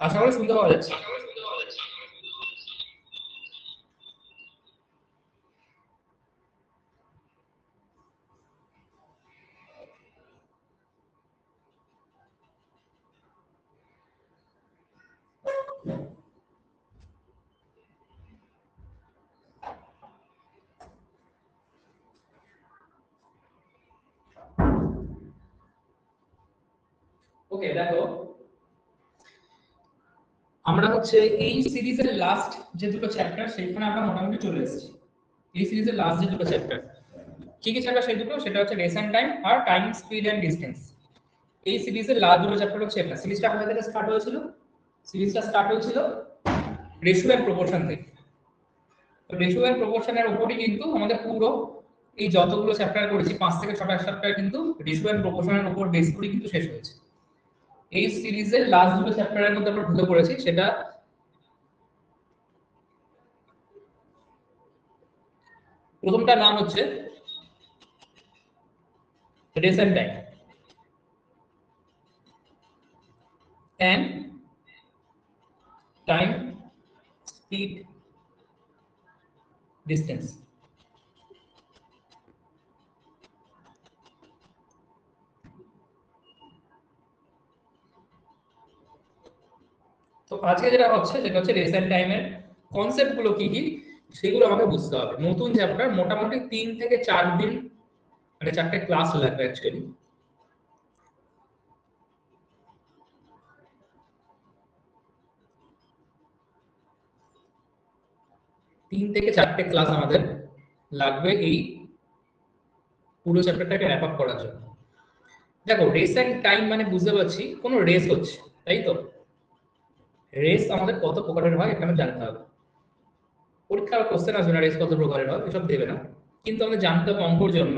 আশা করি শুনতে পাওয়া যাচ্ছে। ওকে, দেখো আমরা হচ্ছে এই সিরিজের লাস্ট যে দুটো চ্যাপ্টার সেইখানে আমরা মোটামুটি চলে এসেছি। এই সিরিজের লাস্ট যে দুটো চ্যাপ্টার, কি কি চ্যাপ্টার সেই দুটো? সেটা হচ্ছে রেস এন্ড টাইম আর টাইম, স্পিড এন্ড ডিসটেন্স। এই সিরিজের লাস্ট দুটো চ্যাপ্টার হচ্ছে এটা। সিরিজটা কোথা থেকে স্টার্ট হয়েছিল? সিরিজটা স্টার্ট হয়েছিল রেশিও এন্ড প্রপোর্শন থেকে। তো রেশিও এন্ড প্রপোর্শনের উপরই কিন্তু আমাদের পুরো এই যতগুলো চ্যাপ্টার করেছি 5 থেকে 6টা চ্যাপ্টার কিন্তু রেশিও এন্ড প্রপোর্শনের উপর বেস করে কিন্তু শেষ হয়েছে। এই সিরিজের লাস্ট দুটো চ্যাপ্টারের মধ্যে আমরা ঢুকে পড়েছি, সেটা প্রথমটার নাম হচ্ছে race and time and time, speed, distance. তো আজকে যেটা হচ্ছে সেটা হচ্ছে রেস এন্ড টাইমের কনসেপ্ট গুলো কি কি সেগুলো আমাকে বুঝতে হবে। নতুন চ্যাপ্টার, মোটামুটি 3 থেকে 4 দিন মানে 4টে ক্লাস লাগবে অ্যাকচুয়ালি। তিন থেকে 4টে ক্লাস আমাদের লাগবে এই পুরো চ্যাপ্টারটাকে র্যাপ আপ করার জন্য। দেখো, রেস এন্ড টাইম মানে বুঝতে পারছি কোনো রেস হচ্ছে, তাই তো? রেস আমাদের কত প্রকারের হয় এখানে জানতে হবে। পরীক্ষার কোশ্চেন আসবে না রেস কত প্রকারের হয়, এসব দেবে না। কিন্তু আমাদের জানতে হবে অঙ্কর জন্য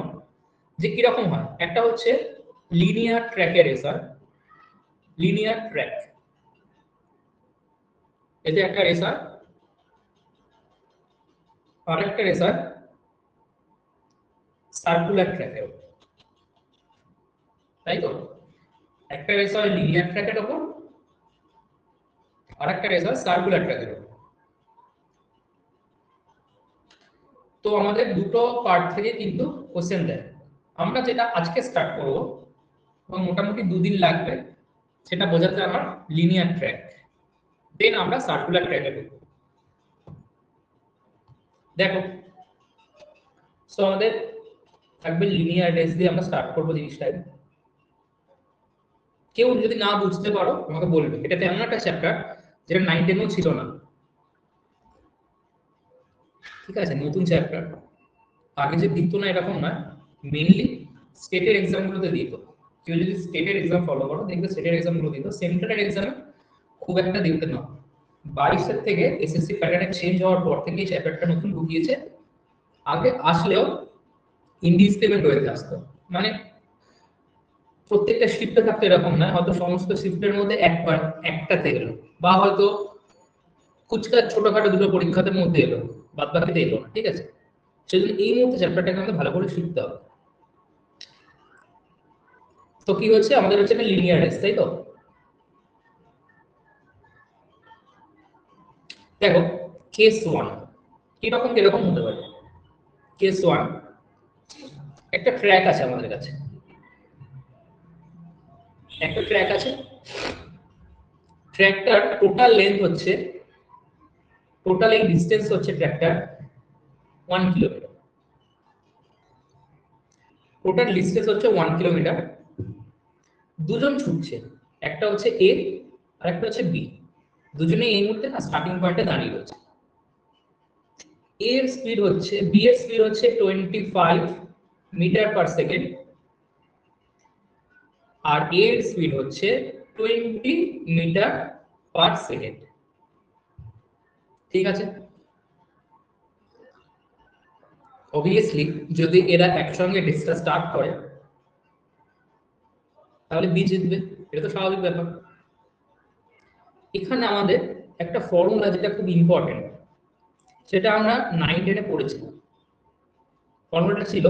যে কিরকম হয়। একটা হচ্ছে লিনিয়ার ট্র্যাকের রেসার, লিনিয়ার ট্র্যাক, এতে একটা রেসার। আর একটা রেসার সার্কুলার ট্র্যাকের, তাই তো? একটা রেসার লিনিয়ার ট্র্যাকের উপর, আর একটা রেসার সার্কুলার ট্র্যাকের উপর। তো আমাদের দুটো পার্ট থেকে কিন্তু কোশ্চেন দেয়। আমরা যেটা আজকে স্টার্ট করব এবং মোটামুটি 2 দিন লাগবে, সেটা বোঝাতে আমার লিনিয়ার ট্র্যাক, দেন আমরা সার্কুলার ট্র্যাকে ঢুকবো। দেখো, সো আমাদের থাকবে লিনিয়ার রেস দিয়ে আমরা স্টার্ট করবো জিনিসটাকে। কেউ যদি না বুঝতে পারো আমাকে বলবে, এটা তেমন একটা চ্যাপ্টার যেটা 9-10 ছিল না, ঠিক আছে? নতুন চ্যাপ্টার, আগে যে দিত না এরকম না, মেইনলি স্টেটের এক্সাম গুলোতে দিত। কেউ যদি স্টেটের এক্সাম ফলো করো দেখবে স্টেটের এক্সাম গুলো দিত, সেন্ট্রালের এক্সামে খুব একটা দিতে না। 22-এর থেকে এসএসসি প্যাটার্নে চেঞ্জ হওয়ার পর থেকে এই চ্যাপ্টারটা নতুন ঢুকিয়েছে। আগে আসলেও ইন্ডিসক্রিমিনেট হয়ে আসতো, মানে প্রত্যেকটা শিফটে থাকতো এরকম না, হয়তো সমস্ত শিফটের মধ্যে একবার একটাতে এলো, বা হয়তো কুচকা ছোটখাটো দুটো পরীক্ষাতে মধ্যে এলো, বাদ বাকিতে এলো না, ঠিক আছে? সেজন্য এই মুহূর্তে চ্যাপ্টারটাকে আমাদের ভালো করে শিখতে হবে। তো কি হচ্ছে, আমাদের হচ্ছে একটা লিনিয়ার রেস, তাই তো? দেখো, কেস ওয়ান কিরকম কিরকম হতে পারে। কেস ওয়ান, একটা ট্র্যাক আছে আমাদের কাছে, একটা ট্র্যাক আছে। ট্র্যাকটার টোটাল লেন্থ হচ্ছে, টোটাল এই ডিস্টেন্স হচ্ছে ট্র্যাকটার 1 কিলোমিটার। টোটাল ডিস্টেন্স হচ্ছে 1 কিলোমিটার। দুজন ছুটছে, একটা হচ্ছে এ আর একটা হচ্ছে বি। দুজনেই এই মুহূর্তে না স্টার্টিং পয়েন্টে দাঁড়িয়ে রয়েছে। এর স্পিড হচ্ছে, বি এর স্পিড হচ্ছে 25 মিটার পার সেকেন্ড, আর এ এর স্পিড হচ্ছে 20 মিটার পার সেকেন্ড, ঠিক আছে? অবভিয়াসলি যদি এরা একসঙ্গে রেসটা স্টার্ট করে তাহলে বি জিতবে, এটা তো স্বাভাবিক ব্যাপার। এখানে আমাদের একটা ফর্মুলা যেটা খুব ইম্পর্টেন্ট, সেটা আমরা 9-10-এ পড়েছিলাম। ফর্মুলাটা ছিল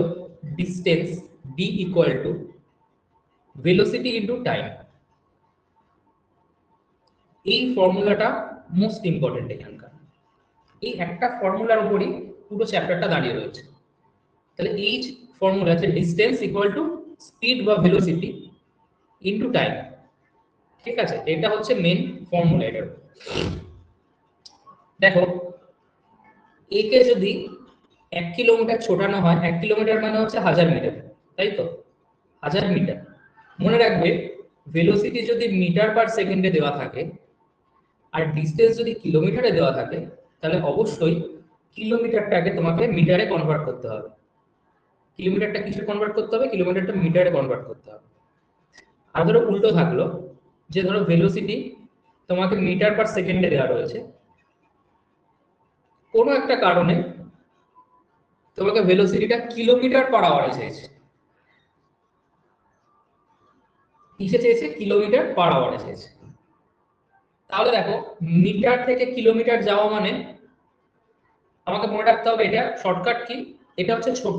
distance D equal to velocity into time. এই ফর্মুলাটা মোস্ট ইম্পর্টেন্ট এখানকার। এই একটা ফর্মুলার উপরই পুরো চ্যাপ্টারটা দাঁড়িয়ে রয়েছে। তাহলে এই ফর্মুলা আছে ডিসটেন্স ইকুয়াল টু স্পিড বা ভেলোসিটি ইনটু টাইম। ঠিক আছে, এটা হচ্ছে মেন ফর্মুলা। এটার দেখো, একে যদি 1 কিলোমিটার ছোটানো হয়, 1 কিলোমিটার মানে হচ্ছে 1000 মিটার, তাই তো? 1000 মিটার। মনে রাখবে, ভেলোসিটি যদি মিটার পার সেকেন্ডে দেওয়া থাকে আর ডিসটেন্স যদি কিলোমিটারে দেওয়া থাকে, তাহলে অবশ্যই কিলোমিটারটাকে তোমাকে মিটারে কনভার্ট করতে হবে। কিলোমিটারটা কিসে কনভার্ট করতে হবে? কিলোমিটারটা মিটারে কনভার্ট করতে হবে। আর ধরো উল্টো থাকলো, যে ধরো ভেলোসিটি তোমাকে মিটার পার সেকেন্ডে দেওয়া রয়েছে, কোনো একটা কারণে তোমাকে ভেলোসিটিটা কিলোমিটার পার আওয়ারে চেয়েছে। কিসে চেয়েছে? কিলোমিটার পার আওয়ারে চেয়েছে। তাহলে দেখো, মিটার থেকে কিলোমিটার যাওয়া মানে আমাকে মনে রাখতে হবে এটা শর্টকাট কি, এটা হচ্ছে ছোট,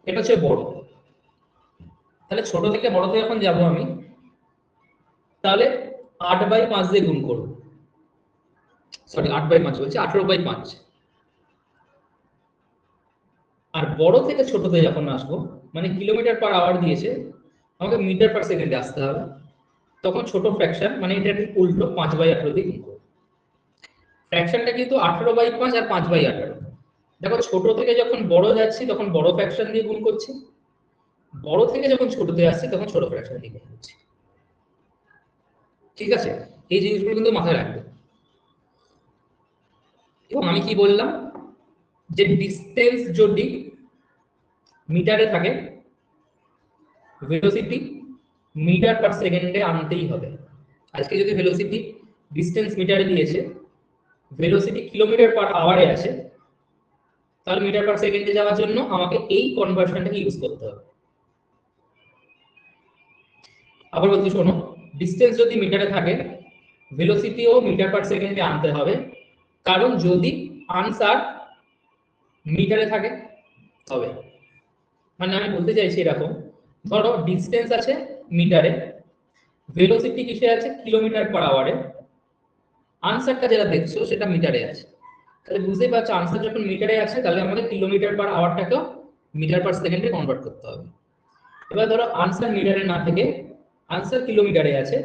এটা হচ্ছে বড়। তাহলে ছোট থেকে বড়তে যখন যাব আমি, তাহলে 8/5 দিয়ে গুণ করব। সরি, 8/5 বলছি, 18/5। আর বড় থেকে ছোটতে যখন আসবো, মানে কিলোমিটার পার আওয়ার দিয়েছে, আমাকে মিটার পার সেকেন্ডে আসতে হবে। তখন ছোট ফ্র্যাকশন, মানে এটা ঠিক উল্টো, 5/18 দিয়ে গুণ করব। ফ্র্যাকশনটা কিন্তু 18/5 আর 5/18। দেখো, ছোট থেকে যখন বড় যাচ্ছি তখন বড় ফ্র্যাকশন দিয়ে গুণ করছি, বড় থেকে যখন ছোটতে আসছি তখন ছোট ফ্র্যাকশন দিয়ে গুণ করছি। ঠিক আছে, এই জিনিসগুলো কিন্তু মাথায় রাখবে। এবং আমি কি বললাম, যে ডিসটেন্স যদি মিটারে থাকে, ভেলোসিটি মিটার পার সেকেন্ডে আনতেই হবে। আজকে যদি ভেলোসিটি ডিসটেন্স মিটারে দিয়েছে, ভেলোসিটি কিলোমিটার পার আওয়ারে আছে, তাহলে মিটার পার সেকেন্ডে যাওয়ার জন্য আমাকে এই কনভার্সনটাকে ইউজ করতে হবে। আবার বলছি শোনো, ডিসটেন্স যদি মিটারে থাকে, ভেলোসিটিও মিটার পার সেকেন্ডে আনতে হবে। কারণ যদি আনসার মিটারে থাকে তবে, মানে আমি বলতে চাইছি এরকম, ধরো ডিসটেন্স আছে মিটারে, ভেলোসিটি কিসে আছে? কিলোমিটার পার আওয়ারে, আনসারটা যেটা দেখছো সেটা মিটারে আছে। তাহলে বুঝতেই পারছো, আনসার যখন মিটারে আছে তাহলে আমাদের কিলোমিটার পার আওয়ারটাকেও মিটার পার সেকেন্ডে কনভার্ট করতে হবে। এবার ধরো আনসার মিটারে না থেকে আনসার কিলোমিটারে আছে,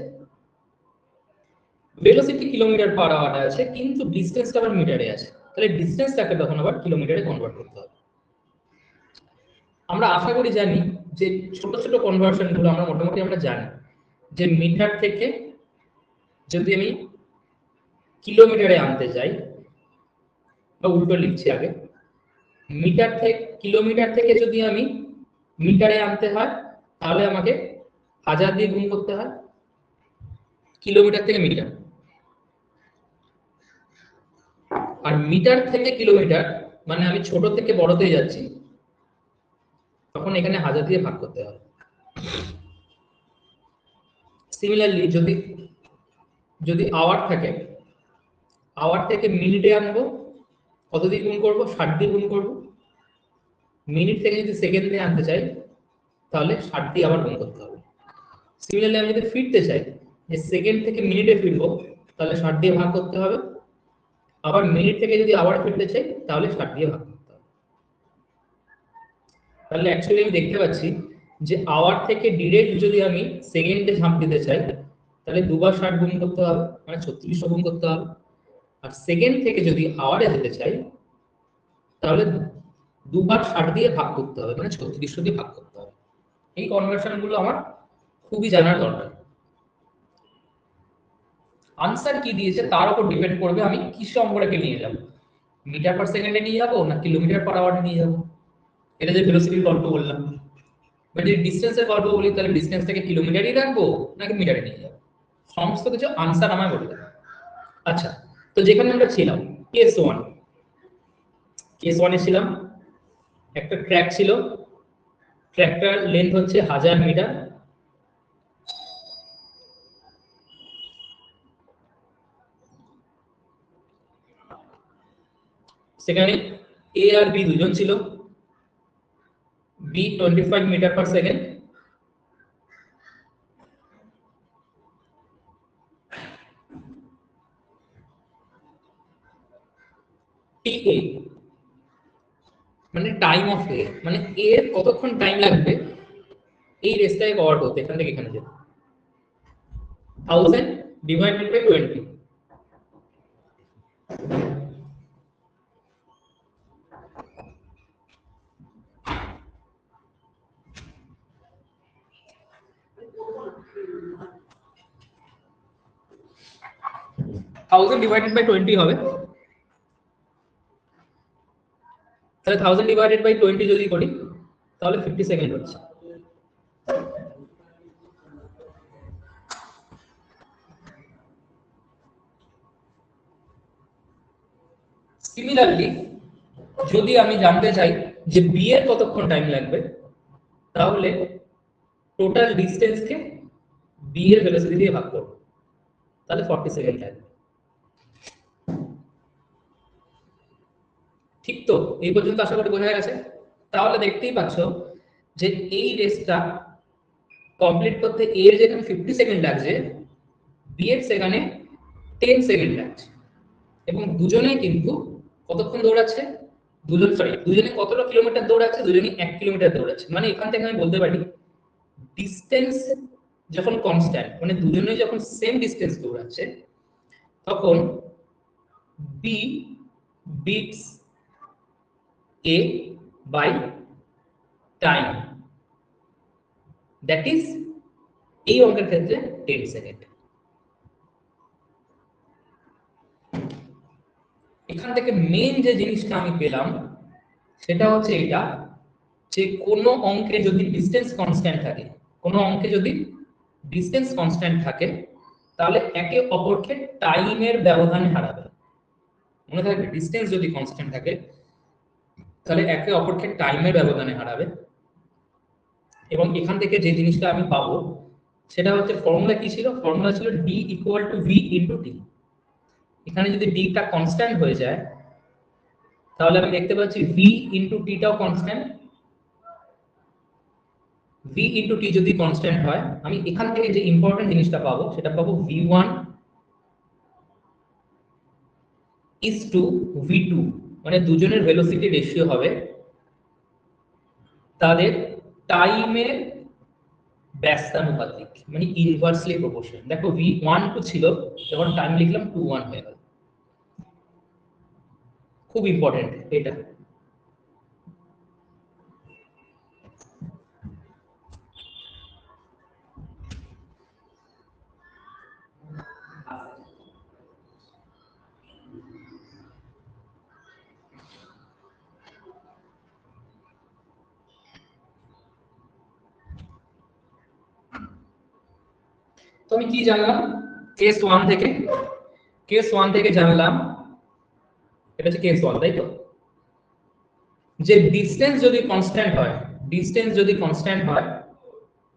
ভেলোসিটি কিলোমিটার পার আওয়ারে আছে, কিন্তু ডিসটেন্সটা আবার মিটারে আছে, তাহলে ডিসটেন্সটাকে তখন আবার কিলোমিটারে কনভার্ট করতে হবে। আমরা আশা করি জানি যে ছোট ছোট কনভার্সন গুলো আমরা মোটামুটি আমরা জানি, যে মিটার থেকে যদি আমি কিলোমিটারে আনতে যাই, বা উল্টো লিখছি আগে, কিলোমিটার থেকে যদি আমি মিটারে আনতে হয়, তাহলে আমাকে 1000 দিয়ে গুণ করতে হয়, কিলোমিটার থেকে মিটার। আর মিটার থেকে কিলোমিটার মানে আমি ছোট থেকে বড়তে যাচ্ছি, তখন এখানে 1000 দিয়ে ভাগ করতে হবে। সিমিলারলি যদি আওয়ার থাকে, আওয়ার থেকে মিনিটে আনবো, কত দিয়ে গুণ করবো? 60 দিয়ে গুণ করবো। মিনিট থেকে যদি সেকেন্ডে আনতে চাই, তাহলে 60 দিয়ে আবার গুণ করতে হবে। সিমিলারলি আমি যদি ফিরতে চাই, যে সেকেন্ড থেকে মিনিটে ফিরবো, তাহলে 60 দিয়ে ভাগ করতে হবে। আবার মিনিট থেকে যদি আবার ফিরতে চাই, তাহলে 60 দিয়ে ভাগ করতে হবে। তাহলে অ্যাকচুয়ালি আমি দেখতে পাচ্ছি যে আওয়ার থেকে ডিরেক্ট যদি আমি সেকেন্ডে ঝাঁপ দিতে চাই, তাহলে 2 বার 60 গুণ করতে হবে, মানে 3600 গুণ করতে হবে। আর সেকেন্ড থেকে যদি আওয়ারে যেতে চাই, তাহলে 2 বার 60 দিয়ে ভাগ করতে হবে, মানে 3600 দিয়ে ভাগ করতে হবে। এই কনভার্সন গুলো আমার খুবই জানার দরকার। আনসার কি দিয়েছে তার উপর ডিপেন্ড করবে আমি কিস নম্বরকে নিয়ে যাব, মিটার পার সেকেন্ডে নিয়ে যাব না কিলোমিটার পার আওয়ারে নিয়ে যাব। এটা যে ভেলোসিটির গল্প বললাম, বাট যদি ডিসটেন্সের গল্প বলি, তাহলে ডিসটেন্স থেকে কিলোমিটারই রাখবো নাকি মিটারে নিয়ে যাবো, সমস্ত কিছু আনসার আমায় বলবে। আচ্ছা, তো যেখানে আমরা ছিলাম কেস 1 এ ছিলাম, একটা ট্র্যাক ছিল, ট্র্যাকটার লেন্থ হচ্ছে 1000 মিটার। সেখানে এ আর বি দুজন ছিল, B 25 metre per second, TA মানে টাইম অফ এ, মানে এর কতক্ষণ টাইম লাগবে এই রেসটাকে কভার করতে এখান থেকে এখানে যেতে। 1000 ডিভাইডেড বাই 20, ডিভাইডেড বাই 20 হবে, তাহলে 1000 ডিভাইডেড বাই 20 যদি করি তাহলে 50 সেকেন্ড হচ্ছে। সিমিলারলি যদি আমি জানতে চাই যে বি এর কতক্ষণ টাইম লাগবে, তাহলে টোটাল ডিসটেন্সকে বি এর ভেলোসিটি দিয়ে ভাগ করব, তাহলে 40 সেকেন্ড লাগবে। ঠিক তো? এই পর্যন্ত আশা করি বোঝা গেছে। তাহলে দেখতেই পাচ্ছ যে এই রেসটা কমপ্লিট করতে এ এর যেখানে 50 সেকেন্ড লাগছে, বি এর সেখানে 10 সেকেন্ড লাগছে, এবং দুজনেই কিন্তু কতক্ষণ দৌড়াচ্ছে, দুজনে কতটা কিলোমিটার দৌড়াচ্ছে, দুজনেই 1 কিলোমিটার দৌড়াচ্ছে। মানে এখান থেকে আমি বলতে পারি ডিসটেন্স যখন কনস্ট্যান্ট, মানে দুজনেই যখন সেম ডিসটেন্স দৌড়াচ্ছে, তখন B beats A by time, that is এই অঙ্কের ক্ষেত্রে 10 সেকেন্ড। এখান থেকে মেইন যে জিনিসটা আমি পেলাম সেটা হচ্ছে এটা, যে কোনো অঙ্কে যদি ডিসটেন্স কনস্ট্যান্ট থাকে, কোনো অঙ্কে যদি ডিসটেন্স কনস্ট্যান্ট থাকে, তাহলে একে অপরকে টাইমের ব্যবধানে হারাবে। মনে থাকবে, ডিসটেন্স যদি কনস্ট্যান্ট থাকে তাহলে একে অপরকে টাইমের ব্যবধানে হারাবে। এবং এখান থেকে যে জিনিসটা আমি পাবো সেটা হচ্ছে, ফর্মুলা কি ছিল? ফর্মুলা ছিল d equal to v into t। এখানে যদি d টা কনস্ট্যান্ট হয়ে যায় তাহলে আমি দেখতে পাচ্ছি v ইনটু t টাও কনস্ট্যান্ট। v ইনটু t যদি কনস্ট্যান্ট হয়, আমি এখান থেকে যে ইম্পর্টেন্ট জিনিসটা পাবো সেটা পাবো v1 ইজ টু v2, মানে দুজনের ভেলোসিটি রেশিও হবে তাদের টাইমের ব্যস্তানুপাতিক, মানে ইনভার্সলি প্রপোর্শনাল। দেখো v1 2 ছিল, যখন টাইম লিখলাম 2:1 হয়ে গেল। খুব ইম্পর্টেন্ট এটা। তো আমি কি জানলাম কেস 1 থেকে? কেস 1 থেকে জানলাম, এটা হচ্ছে কেস 1, তাই তো, যে ডিসটেন্স যদি কনস্ট্যান্ট হয়, ডিসটেন্স যদি কনস্ট্যান্ট হয়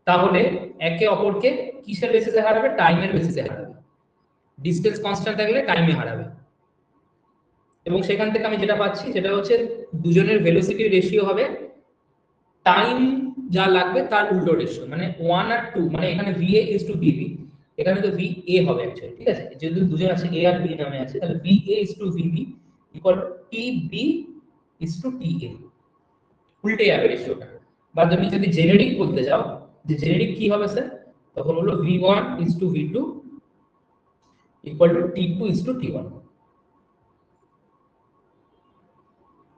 তাহলে একে অপরকে কিসের বেসিসে হারাবে? টাইমের বেসিসে হারাবে। ডিসটেন্স কনস্ট্যান্ট থাকলে টাইমে হারাবে। এবং সেখান থেকে আমি যেটা পাচ্ছি সেটা হচ্ছে দুজনের ভেলোসিটি রেশিও হবে টাইম যা লাগবে তার উল্টো রেশিও, মানে 1 আর 2, মানে এখানে VA is to VB, এখানে তো VA হবে অ্যাকচুয়ালি, ঠিক আছে? যেহেতু দুজন আছে A আর B নামে আছে, তাহলে VA is to VB equal to TB is to TA, উল্টে যাবে রেশিওটা। বা তুমি যদি জেনেরিক বলতে যাও, যে জেনেরিক কি হবে স্যার, তখন হলো V1 is to V2 equal to T2 is to T1।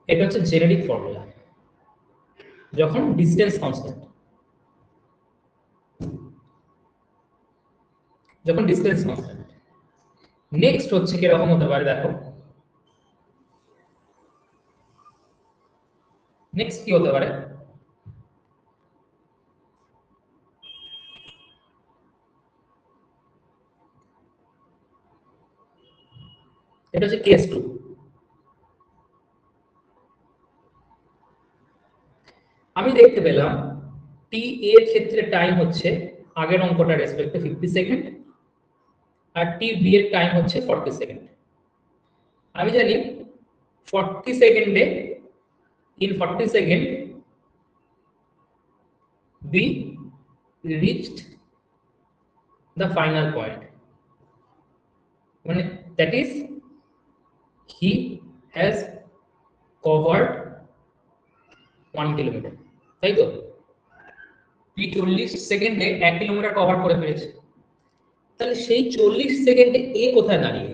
এটা হচ্ছে জেনেরিক ফর্মুলা যখন ডিসটেন্স কনস্ট্যান্ট, যখন ডিসটেন্স কনস্ট্যান্ট। নেক্সট হচ্ছে কি রকম হতে পারে দেখো, নেক্সট কি হতে পারে, এটা হচ্ছে কেস 2। আমি দেখতে পেলাম টি এর ক্ষেত্রে টাইম হচ্ছে আগের অঙ্কটা রেসপেক্টে 50 সেকেন্ড, আর টি বি এর টাইম হচ্ছে 40 সেকেন্ড। আমি জানি 40 সেকেন্ডে, in 40 second B reached the final point, মানে that is he has covered 1 kilometre, তাই তো? পি 40 সেকেন্ডে 1 কিলোমিটার কভার করে ফেলেছে। তাহলে সেই 40 সেকেন্ডে এ কোথায় দাঁড়িয়ে?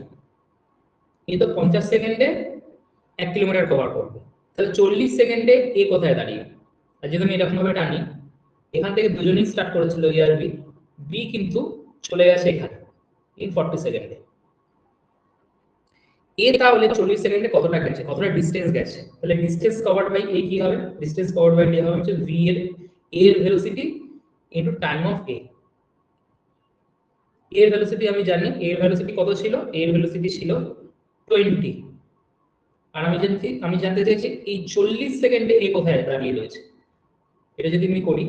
এ তো 50 সেকেন্ডে 1 কিলোমিটার কভার করবে, তাহলে 40 সেকেন্ডে এ কোথায় দাঁড়িয়ে? আর যদি আমি এরকম ভাবে টানি, এখান থেকে দুজনেই স্টার্ট করেছিল এ আর বি, বি কিন্তু চলে গেছে এখানে ইন 40 সেকেন্ডে। এ তাহলে 40 সেকেন্ডে কতটা গেছে, কতটা ডিসটেন্স গেছে? তাহলে ডিসটেন্স কভারড বাই এ কি হবে? ডিসটেন্স কভারড বাই এ হবে হচ্ছে ভি এর ভেলোসিটি ইনটু টাইম অফ এ। এর ভেলোসিটি আমি জানি, এর ভেলোসিটি কত ছিল? এর ভেলোসিটি ছিল 20। আর আমি জানতে চাইছি এই 40 সেকেন্ডে এ কোথায় দাঁড়িয়ে রয়েছে। এটা যদি আমি করি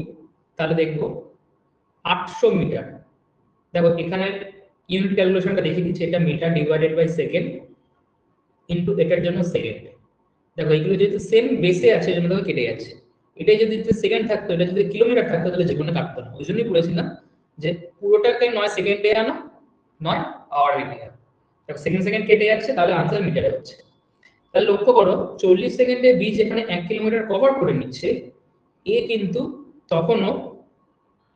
তাহলে দেখবো 800 মিটার। দেখো এখানে ইউনিট ক্যালকুলেশনটা দেখে দিচ্ছি, এটা metre divided by second into এটার জন্য সেকেন্ড। দেখো এগুলো যেহেতু সেম বেসে আছে এজন্য দেখো কেটে যাচ্ছে। এটাই যদি সেকেন্ড থাকতো, এটা যদি কিলোমিটার থাকতো তাহলে যেকোনো কাটতো না। ওই জন্যই বলেছিলাম যে পুরোটাকে নয় সেকেন্ডে আনো নয় আওয়ারে নিয়ে আনো। দেখো সেকেন্ড সেকেন্ড কেটে যাচ্ছে, তাহলে আনসার মিটারে হচ্ছে। তাহলে লক্ষ্য করো 40 সেকেন্ডে বি যেখানে 1 কিলোমিটার কভার করে নিচ্ছে, এ কিন্তু তখনও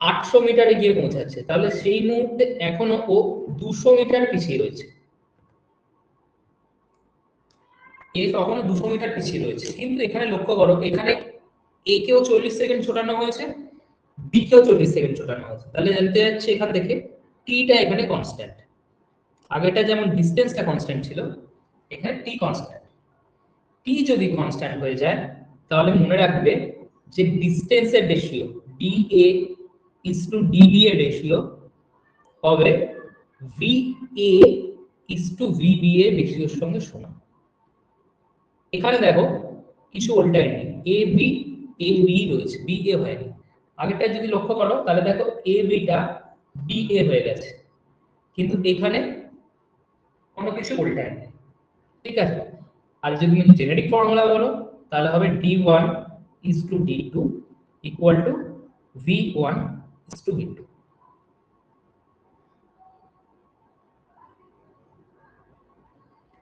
800 মিটারে গিয়ে পৌঁছাচ্ছে। তাহলে সেই মুহূর্তে এখনো ও 200 মিটার পিছিয়ে রয়েছে। এ তখনও 200 মিটার পিছিয়ে রয়েছে। কিন্তু এখানে লক্ষ্য করো, এখানে এ কেও 40 সেকেন্ড ছোটানো হয়েছে, বি কেও 40 সেকেন্ড ছোটানো হয়েছে। তাহলে জানতে যাচ্ছে এখান থেকে টিটা এখানে কনস্ট্যান্ট। আগেটা যেমন ডিসটেন্সটা কনস্ট্যান্ট ছিল, এখানে টি কনস্ট্যান্ট। টি যদি কনস্ট্যান্ট হয়ে যায় তাহলে মনে রাখবে যে ডিসটেন্সের ratio DA is to DB এর রেশিও হবে ভিএ ইজ টু ভিবি এর রেশিওর সঙ্গে সমান। এখানে দেখো কিছু উল্টায়নি, এ বি রয়েছে, বি এ হয়নি। আগেরটা যদি লক্ষ্য করো তাহলে দেখো এ বিটা বি এ হয়ে গেছে, কিন্তু এখানে কোনো কিছু উল্টায়নি। ঠিক আছে? আর যদি তুমি জেনেরিক ফর্মুলা বলো তাহলে হবে d1 is to d2 equal to v1 is to v2।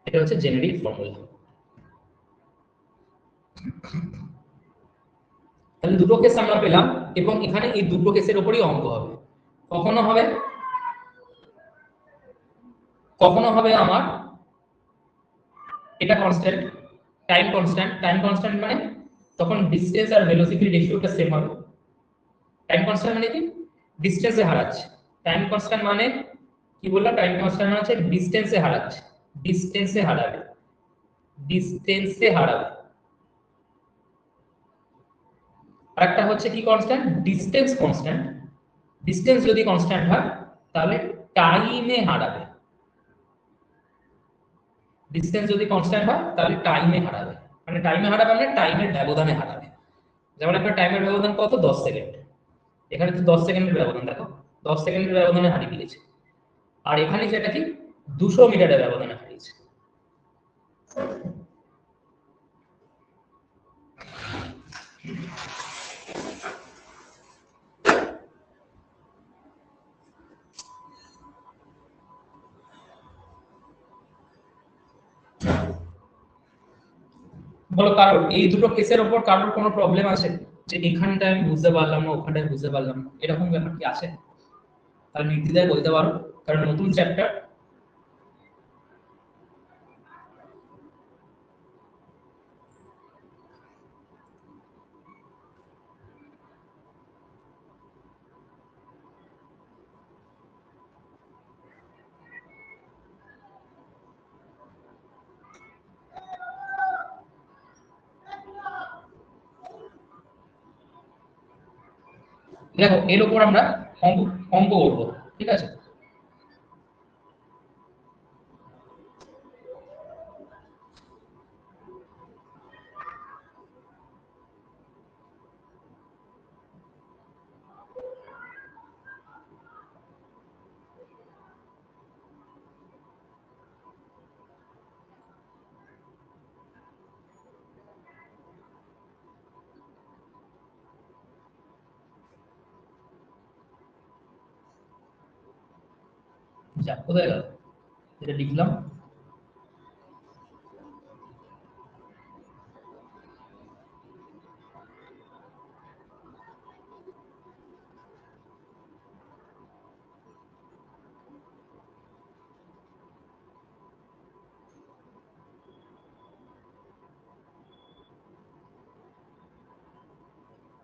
এটা হচ্ছে জেনেরিক ফর্মুলা। তাহলে দুটো কেস আমরা পেলাম, এবং এখানে এই দুটো কেসের উপরই অঙ্ক হবে। কখনো হবে আমার এটা কনস্ট্যান্ট, টাইম কনস্ট্যান্ট মানে তখন ডিসটেন্স আর ভেলোসিটি রেশিওটা সেম হবে। টাইম কনস্ট্যান্ট মানে কি? ডিসটেন্সে হারাচ্ছে। টাইম কনস্ট্যান্ট মানে কি বললাম? টাইম কনস্ট্যান্ট মানে হচ্ছে ডিসটেন্সে হারাচ্ছে, ডিসটেন্সে হারাবে, ডিসটেন্সে হারাবে। আরেকটা হচ্ছে কি কনস্ট্যান্ট? Distance constant. ডিসটেন্স যদি কনস্ট্যান্ট হয় তাহলে টাইমে হারাবে। ডিসটেন্স যদি কনস্ট্যান্ট হয় তাহলে টাইমে হারাবে। মানে টাইমে হারাবে মানে টাইমের ব্যবধানে হারাবে। যেমন একটা টাইমের ব্যবধান কত? 10 সেকেন্ড। এখানে তো 10 সেকেন্ডের ব্যবধান, দেখো 10 সেকেন্ডের ব্যবধানে হারিয়ে দিয়েছে। আর এখানে সেটা কি 200 মিটারের ব্যবধানে হারিয়েছে। বলো কারোর এই দুটো কেসের উপর কারোর কোনো প্রবলেম আছে যে এখানটা আমি বুঝতে পারলাম না, ওখানটায় বুঝতে পারলাম না, এরকম ব্যাপার কি আছে? তাহলে নির্দ্বিধায় বলতে পারো, কারণ নতুন চ্যাপ্টার। দেখো এর উপর আমরা অঙ্ক অঙ্ক করবো, ঠিক আছে? যা কোথায় গেল যেটা লিখলাম?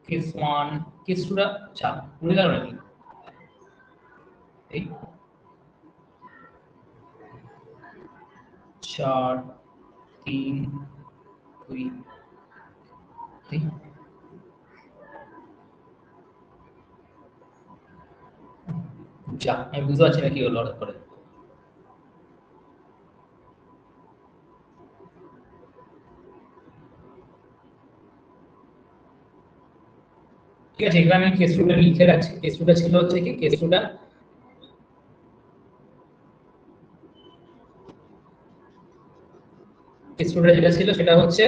কেস 1 কেস 2 টা চাপ উড়ে গেল নাকি এই 4 3 2 এই যা আমি বুঝতে পারছি না কি হলো হঠাৎ করে। ঠিক আছে, এখানে আমি কেস 2 টা লিখে রাখছি। কেস 2 টা ছিল হচ্ছে কি, কেস 2 টা যেটা ছিল সেটা হচ্ছে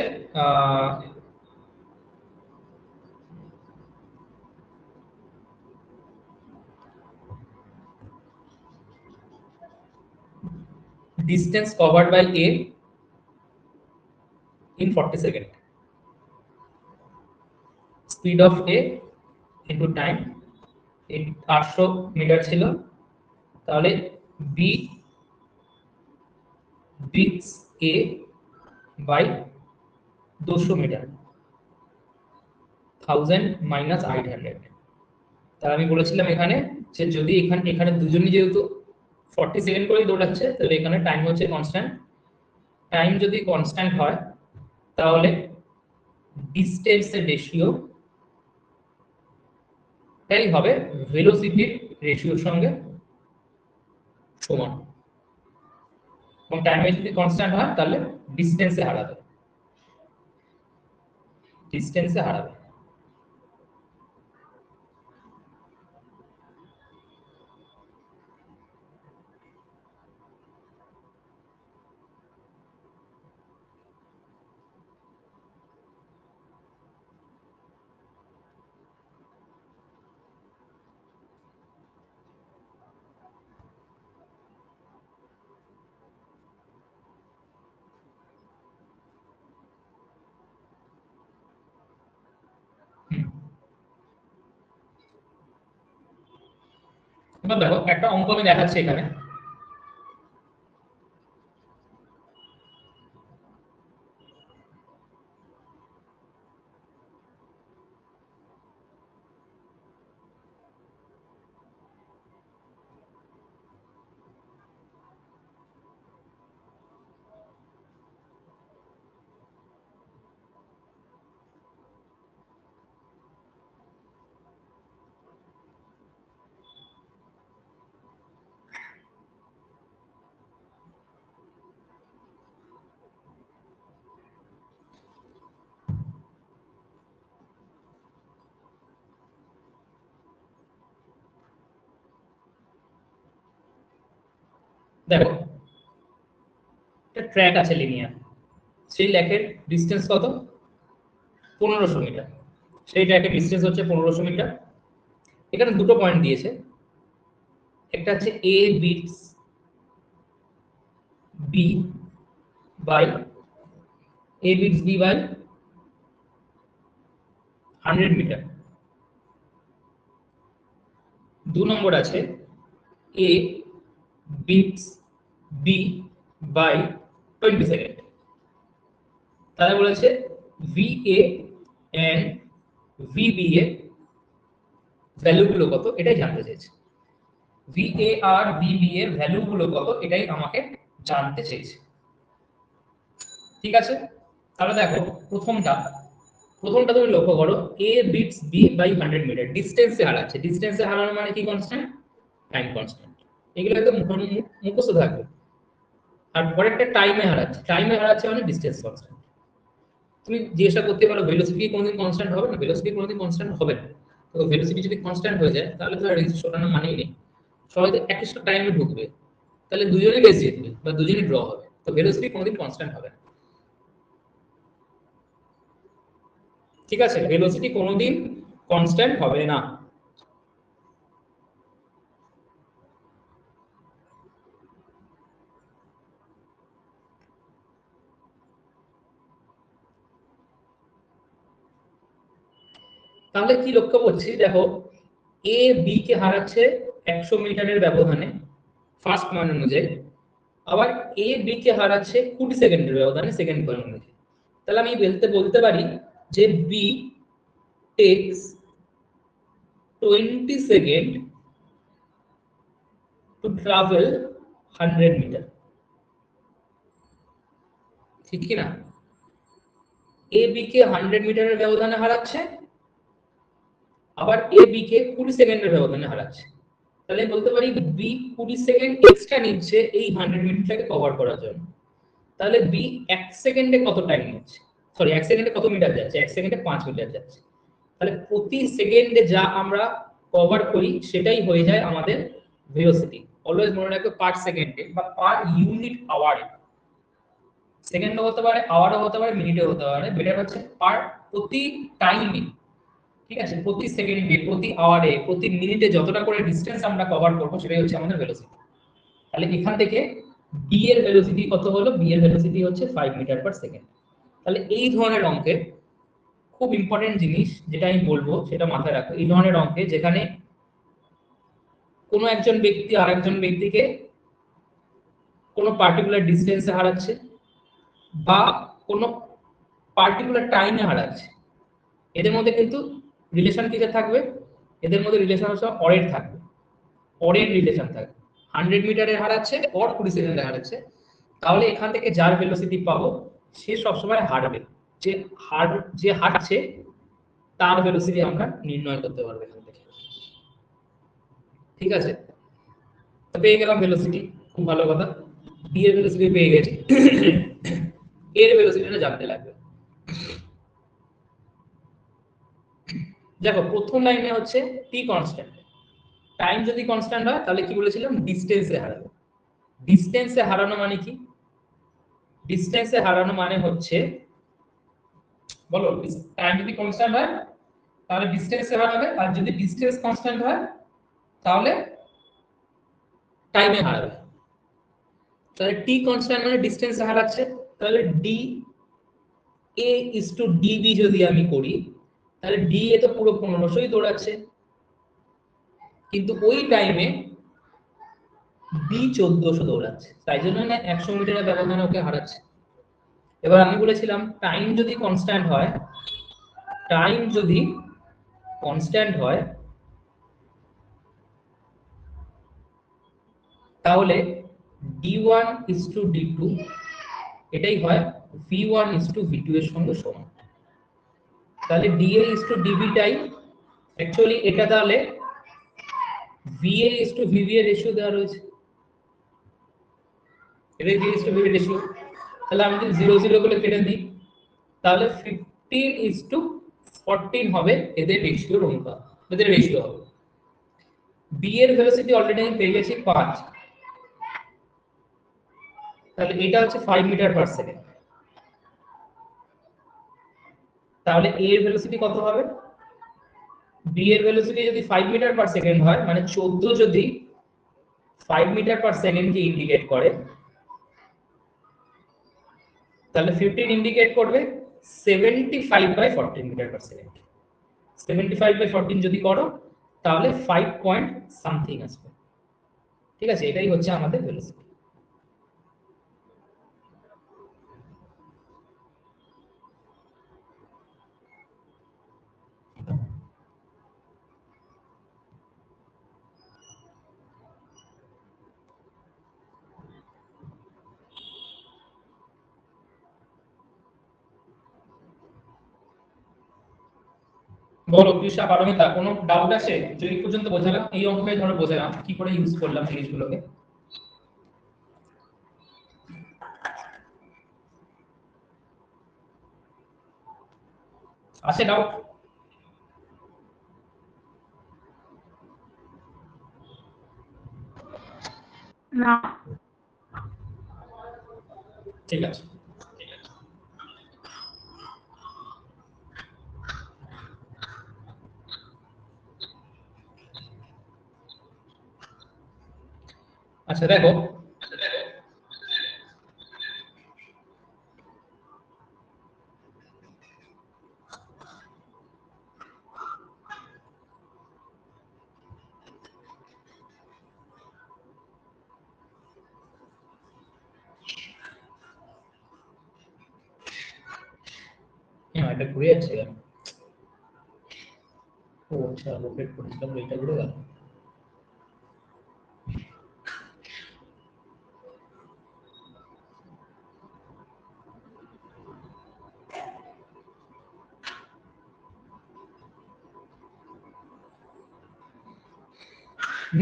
distance covered by A in 40 seconds, speed of A into time, এই 800 মিটার ছিল, তাহলে B beats A by 200 metre 1000 minus 800। তাহলে আমি বলেছিলাম এখানে যে যদি এখানে দুজনই যেহেতু 40 সেকেন্ড করে দৌড়াচ্ছে, তাহলে এখানে টাইম হচ্ছে কনস্ট্যান্ট। টাইম যদি কনস্ট্যান্ট হয় তাহলে ডিসটেন্সের রেশিও তাই হবে ভেলোসিটির রেশিওর সঙ্গে সমান। এবং টাইমে যদি কনস্ট্যান্ট হয় তাহলে ডিসটেন্সে হারাবে। এবার দেখো একটা অঙ্ক আমি দেখাচ্ছি এখানে। দেখো একটা ট্র্যাক আছে লিনিয়ার, সেই ল্যাকের ডিসটেন্স কত 1500 মিটার, সেই ট্র্যাকের ডিসটেন্স হচ্ছে 1500 মিটার। এখানে দুটো পয়েন্ট দিয়েছে, একটা হচ্ছে A beats B by by 100 metre. 2 নম্বর আছে A beats B by 20 second. তাহলে বলেছে ভিএ এন্ড ভিবি এর ভ্যালুগুলো কত এটাই জানতে চাইছে। ভিএ আর ভিবি এর ভ্যালুগুলো কত এটাই আমাকে জানতে চেয়েছে। ঠিক আছে, তাহলে দেখো প্রথমটা তুমি লক্ষ্য করো, এ বিটস বি বাই 100 মিটার, ডিসটেন্সে হারাচ্ছে। ডিসটেন্সে হারানো মানে কি কনস্ট্যান্ট, টাইম কনস্ট্যান্ট। এগুলো একদম মুখস্থ থাকবে। আর পরেরটা টাইমে হারাচ্ছে মানে ডিসটেন্স কনস্ট্যান্ট। তুমি জিজ্ঞাসা করতে পারো ভেলোসিটি কোনোদিন কনস্ট্যান্ট হবে না, ভেলোসিটি কোনোদিন কনস্ট্যান্ট হবে না। তো ভেলোসিটি যদি কনস্ট্যান্ট হয়ে যায় তাহলে তো রেস সরানো মানেই নেই, সবাই তো একটা টাইমে ঢুকবে, তাহলে দুজনেই রেস জিতবে বা দুজনেই ড্র হবে। তো ভেলোসিটি কোনোদিন কনস্ট্যান্ট হবে না। ঠিক আছে, ভেলোসিটি কোনোদিন কনস্ট্যান্ট হবে না। তাহলে কি লক্ষ্য করছি, দেখো এ বি কে হারাচ্ছে 100 মিটারের ব্যবধানে ফার্স্ট মান অনুযায়ী, আবার এ বি কে হারাচ্ছে 20 সেকেন্ডের ব্যবধানে সেকেন্ড মান অনুযায়ী। তাহলে আমি বলতে পারি যে B takes 20 seconds to travel 100 meter, ঠিক কি না? এ বি কে 100 মিটারের ব্যবধানে হারাচ্ছে, আবার এ বি কে 20 সেকেন্ডের ব্যবধানে হারাচ্ছে। তাহলে বলতে পারি বি 20 সেকেন্ড এক্সট্রা নিচ্ছে এই 100 মিটারটাকে কভার করার জন্য। তাহলে বি 1 সেকেন্ডে কত টাইম নিচ্ছে, সরি 1 সেকেন্ডে কত মিটার যাচ্ছে, 1 সেকেন্ডে 5 মিটার যাচ্ছে। তাহলে প্রতি সেকেন্ডে যা আমরা কভার করি সেটাই হয়ে যায় আমাদের ভেলোসিটি। অলওয়েজ মনে রাখবে পার সেকেন্ডে বা পার ইউনিট আওয়ারে, সেকেন্ডও হতে পারে, আওয়ারও হতে পারে, মিনিটও হতে পারে, বেটার হচ্ছে পার প্রতি টাইমে, ঠিক আছে, প্রতি সেকেন্ডে, প্রতি আওয়ারে, প্রতি মিনিটে যতটা করে ডিসটেন্স আমরা কভার করব সেটাই হচ্ছে আমাদের ভেলোসিটি। তাহলে এখান থেকে বি এর ভেলোসিটি কত হলো, বি এর ভেলোসিটি হচ্ছে 5 মিটার পার সেকেন্ড। তাহলে এই ধরনের অঙ্কে খুব ইম্পর্টেন্ট জিনিস যেটা আমি বলবো সেটা মাথায় রাখো, এই ধরনের অঙ্কে যেখানে কোনো একজন ব্যক্তি আরেকজন ব্যক্তিকে কোনো পার্টিকুলার ডিসটেন্সে হারাচ্ছে বা কোনো পার্টিকুলার টাইমে হারাচ্ছে, এদের মধ্যে কিন্তু রিলেশন কিসের থাকবে, এদের মধ্যে রিলেশন হচ্ছে অরের থাকবে, অরের রিলেশন থাকবে। 100 মিটারে হারাচ্ছে অর 20 সেকেন্ডে হারাচ্ছে, তাহলে এখান থেকে যার ভেলোসিটি পাবো সে সবসময় হারবে, যে যে হাঁটছে তার ভেলোসিটি আমরা নির্ণয় করতে পারবো এখান থেকে, ঠিক আছে? তো পেয়ে গেলাম ভেলোসিটি, খুব ভালো কথা। ডি এর ভেলোসিটি পেয়ে গেছি, এর ভেলোসিটিটা জানতে লাগবে। দেখো প্রথম লাইনে হচ্ছে টি কনস্ট্যান্ট, টাইম যদি কনস্ট্যান্ট হয় তাহলে কি বলেছিলাম, ডিসটেন্সে হারাবে। ডিসটেন্সে হারানো মানে কি? ডিসটেন্সে হারানো মানে হচ্ছে, বলো, টাইম যদি কনস্ট্যান্ট হয় তাহলে ডিসটেন্সে হারাবে, আর যদি ডিসটেন্স কনস্ট্যান্ট হয় তাহলে টাইমে হারাবে। তাহলে টি কনস্ট্যান্ট মানে ডিসটেন্সে হারাচ্ছে, তাহলে D A is to D B যদি আমি করি তাহলে ডি এ তো পুরো 1500ই দৌড়াচ্ছে, কিন্তু ওই টাইমে বি 1400 দৌড়াচ্ছে, তাই জন্য না 100 মিটারের ব্যবধানে ওকে হারাচ্ছে। এবার আমি বলেছিলাম টাইম যদি কনস্ট্যান্ট হয়, টাইম যদি কনস্ট্যান্ট হয় তাহলে d1 is to d2 এটাই হয় v1 is to v2 এর সঙ্গে সমান। তাহলে dA is to dB টাই অ্যাকচুয়ালি এটা, তাহলে VA is to VB এর রেশিও দেওয়া রয়েছে, এটা VA is to VB ratio. তাহলে আমি যদি 0 0 করে কেটে দিই তাহলে 15 is to 14 হবে এদের রেশিওর অনুপাত, এদের রেশিও হবে। B এর ভেলোসিটি অলরেডি আমি পেয়ে গেছি 5, তাহলে এটা হচ্ছে 5 মিটার পার সেকেন্ড। তাহলে A এর ভেলোসিটি কত হবে, B এর ভেলোসিটি যদি 5 মিটার পার সেকেন্ড হয় মানে 14 যদি 5 মিটার পার সেকেন্ডকে ইন্ডিকেট করে তাহলে 15 ইন্ডিকেট করবে 75/14 মিটার পার সেকেন্ড। 75/14 যদি করো তাহলে 5 পয়েন্ট সামথিং আসবে, ঠিক আছে? এটাই হচ্ছে আমাদের ভেলোসিটি। বলো কৃষা, পারমিতা, কোনো ডাউট আছে? যে এই পর্যন্ত বোঝালাম, এই অঙ্কে ধরো বোঝালাম কি করে ইউজ করলাম জিনিসগুলোকে, আছে ডাউট? না। ঠিক আছে। আচ্ছা দেখো, হ্যাঁ এটা ঘুরে যাচ্ছে কেন? ও আচ্ছা, রোটেট করেছিলাম, এটা ঘুরে গেল।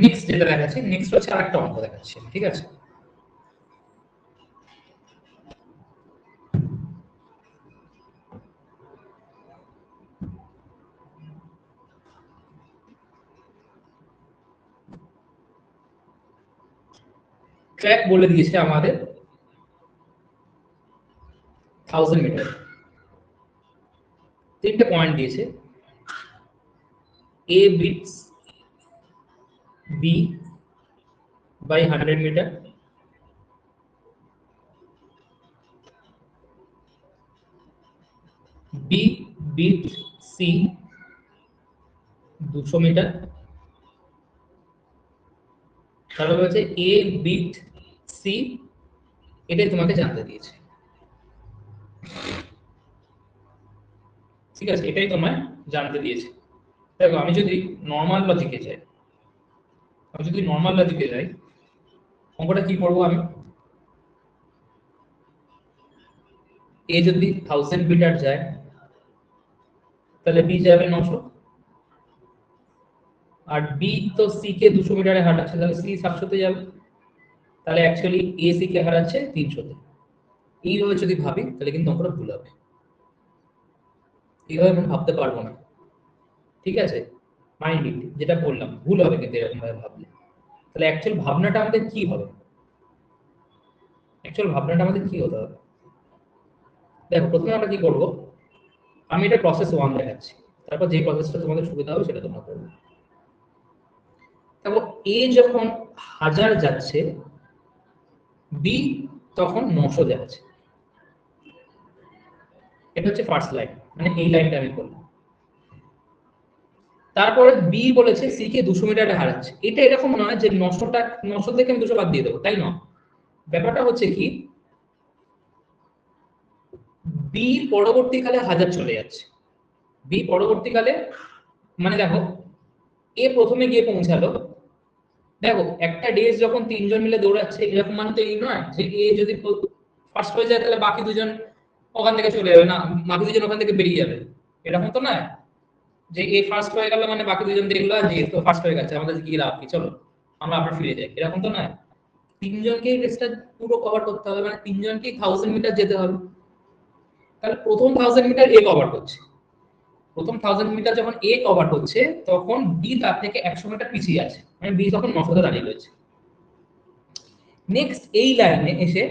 নেক্সট যেটা দেখাচ্ছি, নেক্সট হচ্ছে আরেকটা অঙ্ক দেখাচ্ছি, ঠিক আছে? ট্র্যাক বলে দিয়েছে আমাদের 1000 মিটার, তিনটে পয়েন্ট দিয়েছে, A beats B by 100 metre, B beat C 200 metre, তারপর হচ্ছে A beat C, এটাই তোমাকে জানতে দিয়েছে, ঠিক আছে? এটাই তোমায় জানতে দিয়েছে। দেখো আমি যদি নর্মাল লজিকে যাই, অঙ্কটা কি করবো আমি? A যদি 1000 মিটার যায় তাহলে B যাবে 900, আর B তো C কে 200 মিটারে হাঁটাচ্ছে, তাহলে C 700 তে যাবে, তাহলে অ্যাকচুয়ালি A C কে হারাচ্ছে 300 তে। এইভাবে যদি ভাবি তাহলে কিন্তু অঙ্কটা ভুল হবে, এইভাবে আমি ভাবতে পারবো না, ঠিক আছে? মাইন্ড ইট, যেটা বললাম ভুল হবে কিন্তু এরকম ভাবে ভাবলে। তাহলে ভাবনাটা আমাদের কি হবে? ভাবনাটা আমাদের কি হতে হবে? দেখো প্রথমে আমরা কি করব, আমি এটা প্রসেস 1 দেখাচ্ছি, তারপর যে প্রসেসটা তোমাদের সুবিধা হবে সেটা তোমরা করবে। দেখো A যখন 1000 যাচ্ছে, B তখন 900 যাচ্ছে, এটা হচ্ছে ফার্স্ট লাইন, মানে এই লাইনটা আমি বললাম। তারপরে B বলেছে C কে 200 মিটারে হারাচ্ছে, এটা এরকম নয় যে 900 থেকে আমি 200 বাদ দিয়ে দেবো, তাই না? ব্যাপারটা হচ্ছে কি, B পরবর্তীকালে 1000 চলে যাচ্ছে, B পরবর্তীকালে, মানে দেখো A প্রথমে গিয়ে পৌঁছালো, দেখো একটা ডেজ যখন তিনজন মিলে দৌড়াচ্ছে এরকম মানে তো এই নয় যে A যদি ফার্স্ট হয়ে যায় তাহলে বাকি দুজন ওখান থেকে চলে যাবে, না বাকি দুজন ওখান থেকে বেরিয়ে যাবে, এরকম তো নয় যে A ফার্স্ট হয়ে গেল মানে বাকি দুজন দেখলো যে তো ফার্স্ট হয়ে গেছে, আমাদের কি লাভ, কি চলো আমরা আবার ফিরে যাই, এরকম তো নয়। তিনজনকেই রেসটা পুরো কভার করতে হবে, মানে তিনজনকেই 1000 মিটার যেতে হবে। তাহলে প্রথম 1000 মিটার A কভার করছে, প্রথম 1000 মিটার যখন A কভার করছে তখন B তার থেকে 100 মিটার পিছিয়ে আছে, মানে B তখন 900 তে দাঁড়িয়ে রয়েছে। নেক্সট এই লাইনে এসে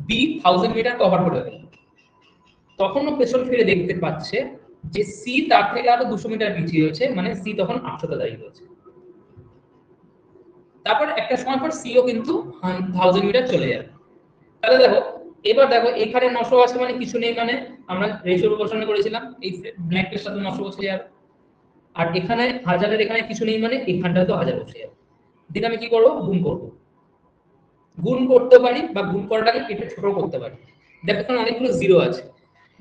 B 1000 মিটার কভার করে ফেলল, তখনও পেছন ফিরে দেখতে পাচ্ছে যে C তার থেকে আরো 200 মিটার পিছিয়ে রয়েছে, মানে C তখন 800 তে দাঁড়িয়ে রয়েছে। তারপর একটা সময় পর C ও কিন্তু 1000 মিটার চলে যাবে। তাহলে দেখো এবার দেখো এখানে 900 আছে মানে কিছু নেই, মানে আমরা রেশিও উপসরণ করেছিলাম এই ব্ল্যাকের সাথে 900 বসে যাবে, আর এখানে 1000 এর এখানে কিছু নেই মানে এখানটাতে তো 1000 বসে যাবে। দিন আমি কি করব, গুণ করব, গুণ করতে পারি বা গুণ করাটাকে কেটে ছোট করতে পারি। দেখো এখানে অনেকগুলো জিরো আছে,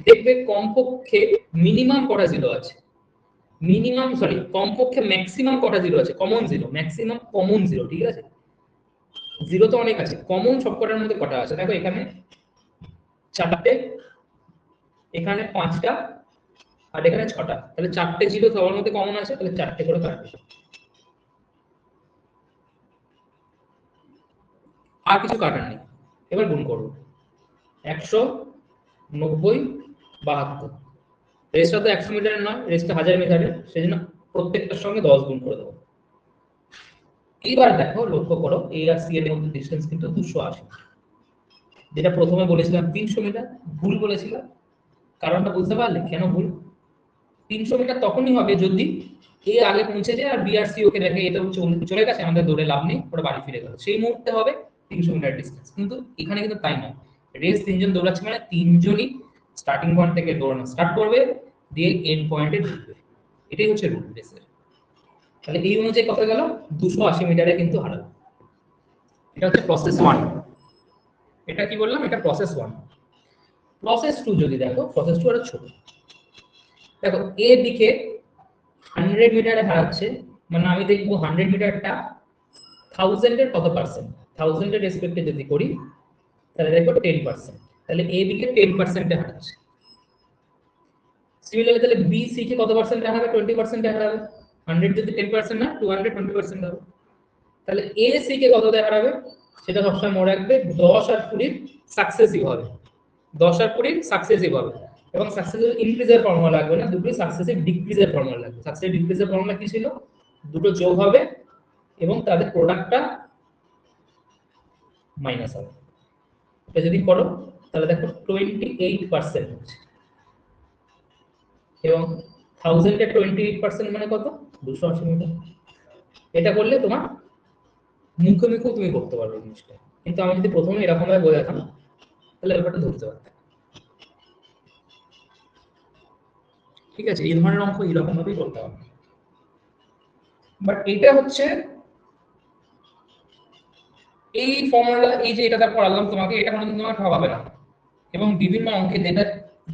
দেখবে কমপক্ষে মিনিমাম কটা জিরো আছে, কমপক্ষে ম্যাক্সিমাম কটা জিরো আছে, common zero, maximum common zero, ঠিক আছে? জিরো তো অনেক আছে, কমন সবকটার মধ্যে কটা আছে, দেখো এখানে 4টে, এখানে 5টা, আর এখানে 6টা, তাহলে 4টে জিরো সবার মধ্যে কমন আছে, তাহলে 4টে করে কাটবে, আর কিছু কাটার নেই। এবার গুণ করব, 190 72, রেসটা তো 100 মিটারের নয়, রেসটা 1000 মিটারের, সেজন্য প্রত্যেকটার সঙ্গে 10 গুণ করে দেবো। এইবার দেখো লক্ষ্য করো A আর C এর মধ্যে ডিসটেন্স কিন্তু 280, যেটা প্রথমে বলেছিলাম 300 মিটার, ভুল বলেছিলাম। কারণটা বুঝতে পারলে কেন ভুল? 300 মিটার তখনই হবে যদি A আগে পৌঁছে যায় আর B আর C ওকে দেখে এটা চলে গেছে, আমাদের দৌড়ে লাভ নেই, ওরা বাড়ি ফিরে গেল, সেই মুহূর্তে হবে 300 মিটার ডিসটেন্স। কিন্তু এখানে কিন্তু তাই নয়, রেস তিনজন দৌড়াচ্ছে মানে তিনজনই স্টার্টিং পয়েন্ট থেকে দৌড়ানো স্টার্ট করবে, দিয়ে এন্ড পয়েন্টে ঢুকবে, এটাই হচ্ছে রুল রেসের। তাহলে এই অনুযায়ী কত গেল, 280 মিটারে কিন্তু হারালো। এটা হচ্ছে প্রসেস 1, এটা কি বললাম, এটা প্রসেস 1। প্রসেস 2 যদি দেখো, প্রসেস 2 আরো ছোট। দেখো এ দিকে 100 মিটারে হারাচ্ছে, মানে আমি দেখবো 100 মিটারটা 1000 এর কত পার্সেন্ট, 1000 এর রেসপেক্টে যদি করি তাহলে দেখো 10%, তাহলে এ বি কে 10% এ হারাচ্ছে। সিমিলারলি তাহলে বি সি কে কত পার্সেন্টে হারাবে, 20% এ হারাবে। 100 যদি 10% না 200 20% হবে। তাহলে এ সি কে কত দিয়ে হারাবে, সেটা সবসময় মনে রাখবে 10 আর 20 সাকসেসিভ হবে, 10 আর 20 সাকসেসিভ হবে। এবং সাকসেসিভ ইনক্রিজের ফর্মুলা লাগবে না, দুটো সাকসেসিভ ডিক্রিজের ফর্মুলা লাগবে। সাকসেসিভ ডিক্রিজের ফর্মুলা কি ছিল, দুটো যোগ হবে এবং তাদের প্রোডাক্টটা মাইনাস হবে। এটা যদি করো তাহলে দেখো 28% হচ্ছে, এবং 1000 এর 28% মানে কত, 280 মিটার। এটা করলে তোমার মুখে মুখেও তুমি করতে পারবে জিনিসটা, কিন্তু আমি যদি প্রথমে এরকম ভাবে বোঝাতাম তাহলে ব্যাপারটা ধরতে পারতাম। ঠিক আছে, এই ধরনের অঙ্ক এরকম ভাবেই করতে হবে। বাট এটা হচ্ছে এই ফর্মুলা, এই যে এটা পড়ালাম তোমাকে, এটা কোনোদিন তোমার ঠকাবে না। এবং বিভিন্ন অঙ্কে যেটা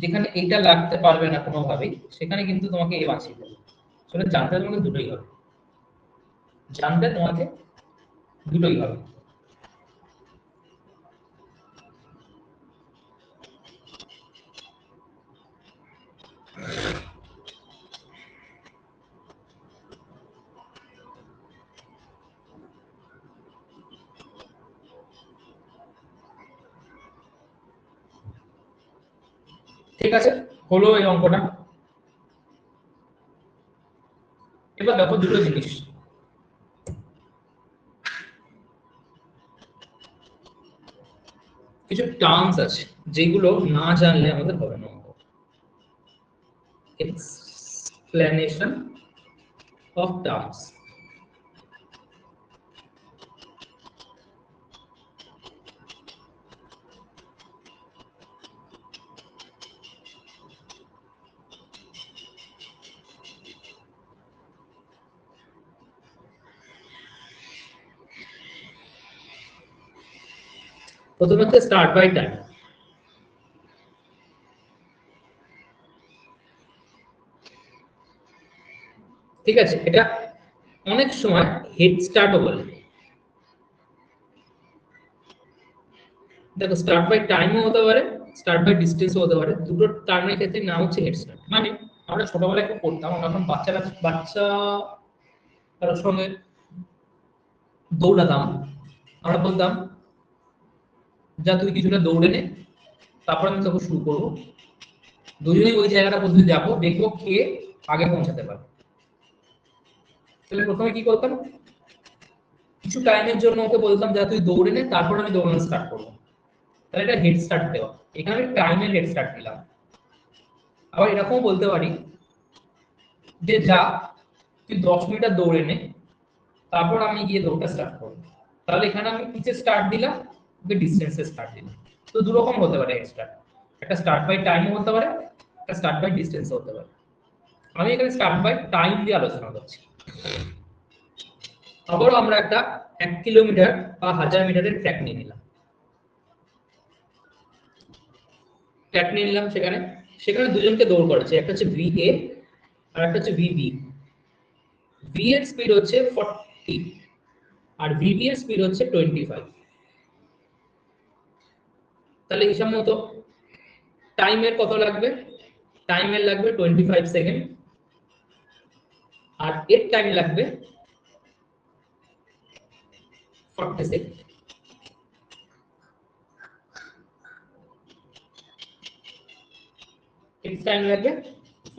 যেখানে এইটা লাগতে পারবে না কোনোভাবেই, সেখানে কিন্তু তোমাকে এ বাঁচিয়ে দেবে। সেটা জানতে তোমাকে দুটোই হবে, জানতে তোমাকে দুটোই হবে। ঠিক আছে, হলো এই অঙ্কটা। এবার দেখো দুটো জিনিস, কিছু টার্মস আছে যেগুলো না জানলে আমাদের হবে না অঙ্ক। Explanation of terms. প্রথমে হচ্ছে স্টার্ট বাই টাইম। ঠিক আছে, এটা অনেক সময় হেড স্টার্টও বলে। দেখো স্টার্ট বাই টাইমও হতে পারে, স্টার্ট বাই ডিস্টেন্সও হতে পারে। দুটো টার্মের ক্ষেত্রে নাম হচ্ছে হেড স্টার্ট। মানে আমরা ছোটবেলায় একটু পড়তাম, আমরা যখন বাচ্চা কারোর সঙ্গে দৌড়াতাম, আমরা বলতাম যা তুই কিছুটা দৌড়ে নে, তারপর আমি তোকে শুরু করবো, দুজনেই ওই জায়গাটা পর্যন্ত যাবো, দেখবো কে আগে পৌঁছাতে পারে। তাহলে প্রথমে কি করতাম, কিছু টাইমের জন্য ওকে বলতাম যা তুই দৌড়ে নে, তারপর আমি দৌড়ানো স্টার্ট করবো। তাহলে এটা হেড স্টার্ট দেওয়া, এখানে আমি টাইমের হেড স্টার্ট দিলাম। আবার এরকমও বলতে পারি যে যা তুই 10 মিটার দৌড়ে নে, তারপর আমি গিয়ে দৌড়টা স্টার্ট করবো। তাহলে এখানে আমি কিসে স্টার্ট দিলাম, ওকে ডিস্টেন্সে স্টার্ট দিলাম। তো দু রকম হতে পারে স্টার্ট, একটা স্টার্ট বাই টাইমও হতে পারে, একটা স্টার্ট বাই ডিস্টেন্সও হতে পারে। আমি এখানে স্টার্ট বাই টাইম দিয়ে আলোচনা করছি। আবারও আমরা একটা 1 কিলোমিটার বা 1000 মিটারের ট্র্যাক নিয়ে নিলাম, ট্র্যাক নিয়ে নিলাম। সেখানে সেখানে দুজনকে দৌড় করেছে, একটা হচ্ছে ভি এ আর একটা হচ্ছে ভি বি। ভি এর স্পিড হচ্ছে 40 আর ভি বি এর স্পিড হচ্ছে 25। তাহলে হিসাব মতো টাইমের কত লাগবে, টাইমের লাগবে 25 সেকেন্ড, আর এর টাইম লাগবে 40 সেকেন্ড। এর টাইম লাগবে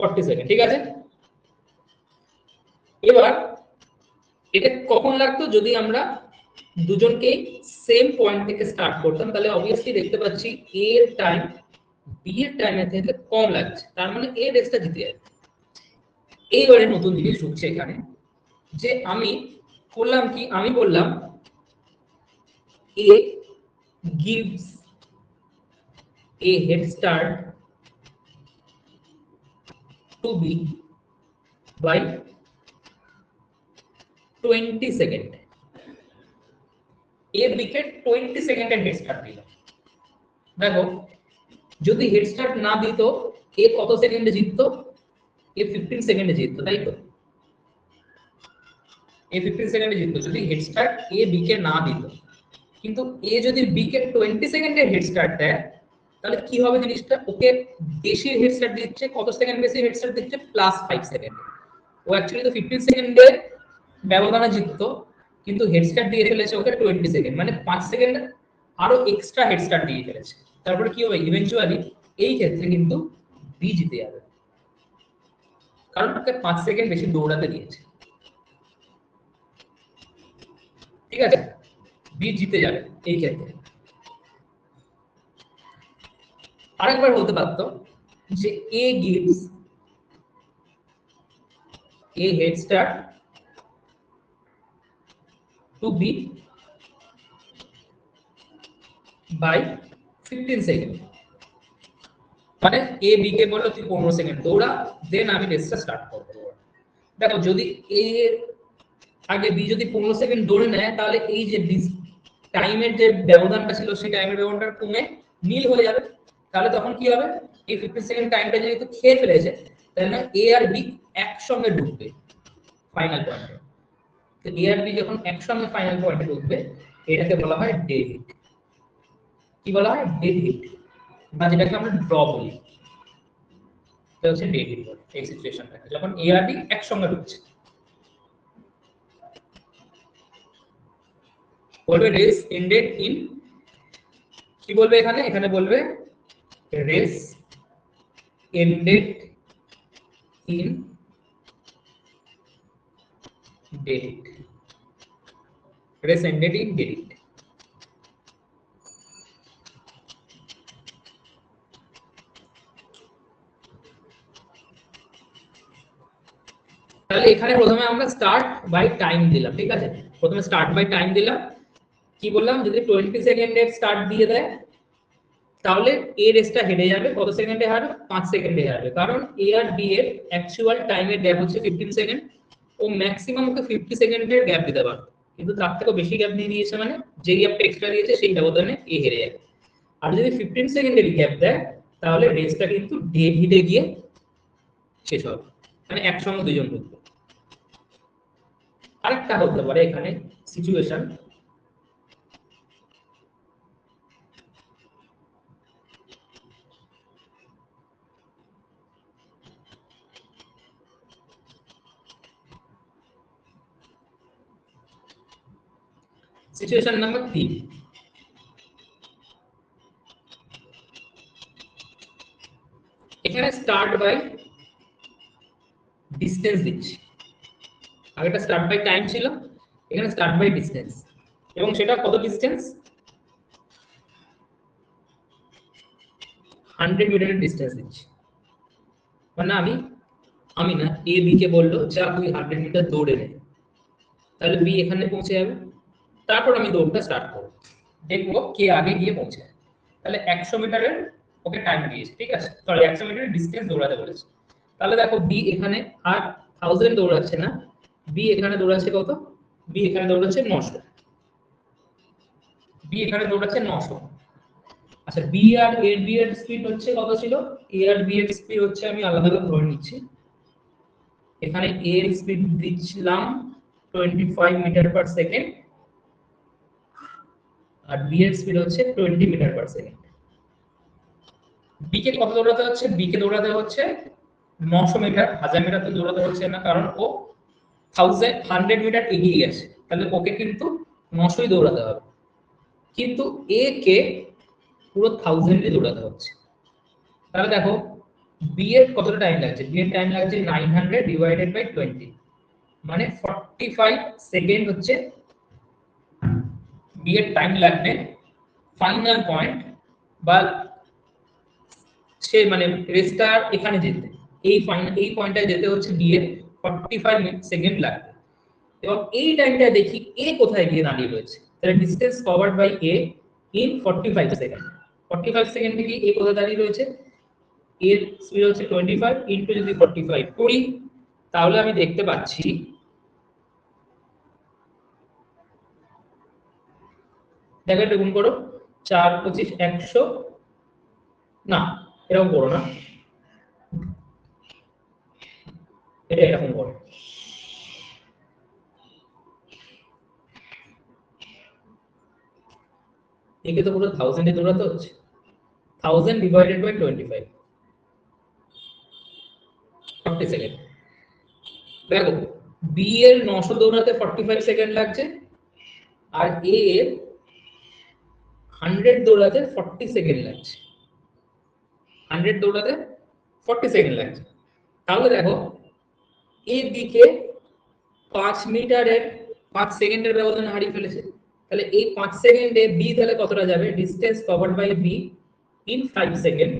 40 সেকেন্ড। ঠিক আছে, এবার এটা কখন লাগতো, যদি আমরা দুজনকে সেম পয়েন্ট থেকে স্টার্ট করতাম, তাহলে অবভিয়াসলি দেখতে পাচ্ছি এ এর টাইম বি এর টাইমের থেকে কম লাগছে, তার মানে এ রেসটা জিতে যাচ্ছে। এইবারে নতুন জিনিস ঢুকছে এখানে, যে আমি করলাম কি, আমি বললাম A gives a head start to B by 20 second. A B কে 20 সেকেন্ডের হেড স্টার্ট দিল। দেখো যদি হেড স্টার্ট না দিত, এ কত সেকেন্ডে জিততো, এ 15 সেকেন্ডে জিততো, তাই তো। এ 15 সেকেন্ডে জিততো যদি হেড স্টার্ট এ বি কে না দিত। কিন্তু এ যদি বি কে 20 সেকেন্ডে হেড স্টার্ট দেয় তাহলে কি হবে জিনিসটা, ওকে বেশি হেড স্টার্ট দিচ্ছে, কত সেকেন্ড বেশি হেড স্টার্ট দিচ্ছে, +5 সেকেন্ড। ও অ্যাকচুয়ালি তো 15 সেকেন্ডে ব্যবধানে জিততো, কিন্তু হেড স্টার্ট দিয়ে ফেলেছে ওকে 20 সেকেন্ড, মানে 5 সেকেন্ড আরো এক্সট্রা হেড স্টার্ট দিয়ে ফেলেছে। তারপরে কি হবে, ইভেন্চুয়ালি এই ক্ষেত্রে কিন্তু বি জিতে যাবে, কারণ ওকে 5 সেকেন্ড বেশি দৌড়াতে দিয়েছে। ঠিক আছে, বি জিতে যাবে এই ক্ষেত্রে। আরেকবার বলতে পারতো যে A gives a head start to B by 15 second, মানে এ বি কে বললো তুই 15 সেকেন্ড দৌড়া, দেন আমি রেসটা স্টার্ট করব। দেখো যদি এ আগে বি যদি 15 সেকেন্ড দৌড়ে নেয় তাহলে এই যে টাইমের যে ব্যবধানটা ছিল সেই টাইমের ব্যবধানটা কমে নীল হয়ে যাবে। তাহলে তখন কি হবে, এই 15 সেকেন্ড টাইমটা যেহেতু খেয়ে ফেলেছে তাহলে এ আর বি একসঙ্গে ঢুকবে ফাইনাল পয়েন্টে। তো এ আর বি যখন একসঙ্গে ফাইনাল পয়েন্টে ঢুকবে এটাকে বলা হয় ডেড হিট। কি বলা হয়, ডেড হিট, বা যেটাকে আমরা ড্র বলি, এটা হচ্ছে ডেড হিট। এই সিচুয়েশনটা যখন এ আর বি একসঙ্গে ঢুকছে বলবে রেস এন্ডেড ইন, কি বলবে এখানে, এখানে বলবে race ended in dead heat, race ended in dead heat. তাহলে এখানে প্রথমে আমরা স্টার্ট বাই টাইম দিলাম, ঠিক আছে, প্রথমে স্টার্ট বাই টাইম দিলাম। কি বললাম, যদি 20 সেকেন্ডের স্টার্ট দিয়ে দেয় তাহলে এ রেসটা হেরে যাবে, কত সেকেন্ডে হারবে, 5 সেকেন্ডে হারবে, কারণ এ আর বি এর অ্যাকচুয়াল টাইমের গ্যাপ হচ্ছে 15 সেকেন্ড। ও ম্যাক্সিমাম ওকে 50 সেকেন্ডের গ্যাপ দিতে পারবে, কিন্তু তার থেকেও বেশি গ্যাপ দিয়ে দিয়েছে, মানে যে গ্যাপটা এক্সট্রা দিয়েছে সেই ব্যবধানে এ হেরে যাবে। আর যদি 15 সেকেন্ডের গ্যাপ দেয় তাহলে রেসটা কিন্তু ডেড হিটে গিয়ে শেষ হবে, মানে একসঙ্গে দুজন ঢুকবে। আরেকটা হতে পারে এখানে সিচুয়েশন, সিচুয়েশন নাম্বার 3। এখানে স্টার্ট বাই ডিসটেন্স দিচ্ছি, আগেটা স্টার্ট বাই টাইম ছিল, এখানে স্টার্ট বাই ডিসটেন্স, এবং সেটা কত ডিসটেন্স, 100 মিটারের ডিসটেন্স দিচ্ছি। মানে আমি না, এ বি কে বললো যা তুই 100 মিটার দৌড়ে নে, তাহলে বি এখানে পৌঁছে যাবে, তারপর আমি দৌড়টা স্টার্ট করব, দেখবো কে আগে গিয়ে পৌঁছায়। তাহলে 100 মিটারের ওকে টাইম দিয়েছে, ঠিক আছে, সরি 100 মিটারের ডিসটেন্স দৌড়াতে বলেছে। তাহলে দেখো বি এখানে আর 1000 দৌড়াচ্ছে না, বি এখানে দৌড়াচ্ছে কত, বি এখানে দৌড়াচ্ছে 900, বি এখানে দৌড়াচ্ছে 900। আচ্ছা বি আর এর বি এর স্পিড হচ্ছে কত ছিল, এ আর বি এর স্পিড হচ্ছে, আমি আলাদা আলাদা ধরে নিচ্ছি, এখানে এ এর স্পিড দিচ্ছিলাম 25 মিটার পার সেকেন্ড, আর বি এর স্পিড হচ্ছে 20 মিটার পার সেকেন্ড। বি কে কত দৌড়াতে হচ্ছে, বি কে দৌড়াতে হচ্ছে 900 মিটার, 1000 মিটার তো দৌড়াতে হচ্ছে না, কারণ ও 100 মিটার এগিয়ে গেছে, তাহলে ওকে কিন্তু 900ই দৌড়াতে হবে। কিন্তু এ কে পুরো 1000 এ দৌড়াতে হচ্ছে। তাহলে দেখো বি এর কতটা টাইম লাগছে, বি এর টাইম লাগছে 900 ডিভাইডেড বাই 20, মানে 45 সেকেন্ড হচ্ছে বি এর টাইম লাগবে ফাইনাল পয়েন্ট, বা সে মানে রেস্টার এখানে যেতে, এই ফাইনাল এই পয়েন্টে যেতে হচ্ছে বি এর 45 সেকেন্ড লাগবে। এবং এই টাইমটা দেখি এ কোথায় গিয়ে দাঁড়িয়ে রয়েছে, তাহলে distance covered by A in 45 second, 45 সেকেন্ডে কি এ কোথায় দাঁড়িয়ে রয়েছে, এর স্পিড হচ্ছে 25 ইনটু যদি 45 করি তাহলে আমি দেখতে পাচ্ছি, দেখো এটা গুণ করো, 4 25 100, না এরকম করো না, এটা এরকম করো, একে তো পুরো 1000 এ দৌড়াতে হচ্ছে, 1000 ডিভাইডেড বাই 25, 40 সেকেন্ড। দেখো বি এর 900 দৌড়াতে 45 সেকেন্ড লাগছে, আর এ এর 100 দৌড়াতে 40 সেকেন্ড লাগছে। 100 দৌড়াতে 40 সেকেন্ড লাগছে। তাহলে দেখো এ দিকে 5 মিটারের 5 সেকেন্ডের ব্যবধানে হারিয়ে ফেলেছে। তাহলে এই 5 সেকেন্ডে বি তাহলে কতটা যাবে? Distance covered by B in 5 second,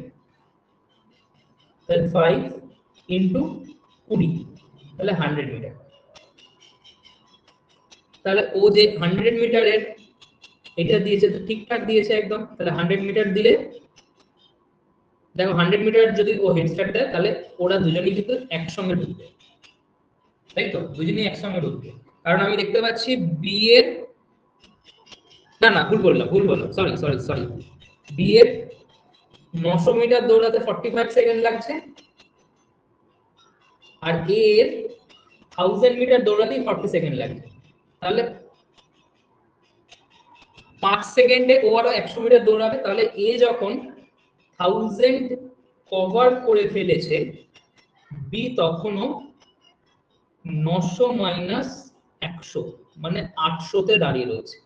তাহলে 5 ইনটু 20, তাহলে 100 মিটার। তাহলে ও যে 100 মিটারের এটা দিয়েছে তো ঠিকঠাক দিয়েছে একদম। তাহলে 100 মিটার দিলে দেখো 100 মিটার যদি ও হেড স্টার্ট দেয় তাহলে ওরা দুজনেই কিন্তু একসঙ্গে ঢুকবে, তাই তো? দুজনেই একসঙ্গে ঢুকবে, কারণ আমি দেখতে পাচ্ছি বি এর না ভুল বললাম, সরি সরি সরি, বি এর 900 মিটার দৌড়াতে 45 সেকেন্ড লাগছে, আর এ এর 1000 মিটার দৌড়াতেই 40 সেকেন্ড লাগছে। তাহলে 5 সেকেন্ডে ও আরো 100 মিটার দৌড়াবে, তাহলে এ যখন 1000 কভার করে ফেলেছে, বি তখনও 900 মাইনাস 100 মানে 800 তে দাঁড়িয়ে রয়েছে।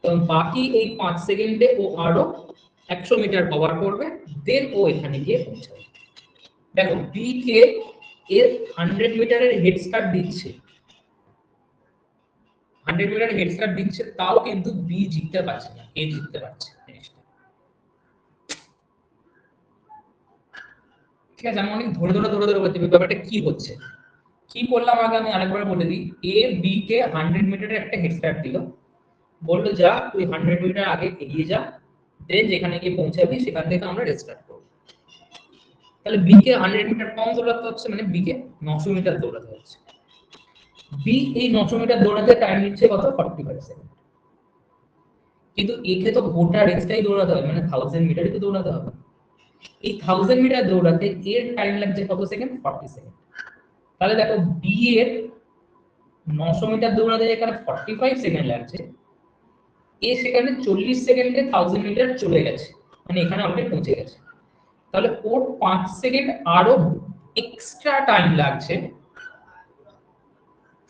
কারণ বাকি এই 5 সেকেন্ডে ও আরো 100 মিটার কভার করবে, দেন ও এখানে গিয়ে পৌঁছাবে। দেখো বি কে এর 100 মিটারের হেড স্টার্ট দিচ্ছে, 100 মিটার হেড স্টার্ট দিচ্ছে, তাও কিন্তু বি জিততে পারছে না, এ জিততে পারছে। ঠিক আছে, আমি অনেক ধরে বলতে ব্যাপারটা কি হচ্ছে, কি করলাম আগে আমি আরেকবার বলে দিই। এ বি কে 100 মিটারের একটা হেড স্টার্ট দিল, বললো যা তুই 100 মিটার আগে এগিয়ে যা, দেন যেখানে গিয়ে পৌঁছাবি সেখান থেকে আমরা রেস্টার্ট করব। তাহলে বি কে 100 মিটার কম দৌড়াতে হচ্ছে, মানে বি কে 900 মিটার দৌড়াতে হচ্ছে। বি এই 900 মিটার দৌড়াতে টাইম নিচ্ছে কত? 45 সেকেন্ড। কিন্তু একে তো গোটা রেসটাই দৌড়াতে হবে, মানে 1000 মিটারই তো দৌড়াতে হবে। এই 1000 মিটার দৌড়াতে এর টাইম লাগছে কত সেকেন্ড? 40 সেকেন্ড। তাহলে দেখো বি এর 900 মিটার দৌড়াতে এখানে 45 সেকেন্ড লাগছে, এ সেখানে 40 সেকেন্ডে 1000 মিটার চলে গেছে, মানে এখানে অলরেডি পৌঁছে গেছে। তাহলে ওর 5 সেকেন্ড আরো এক্সট্রা টাইম লাগছে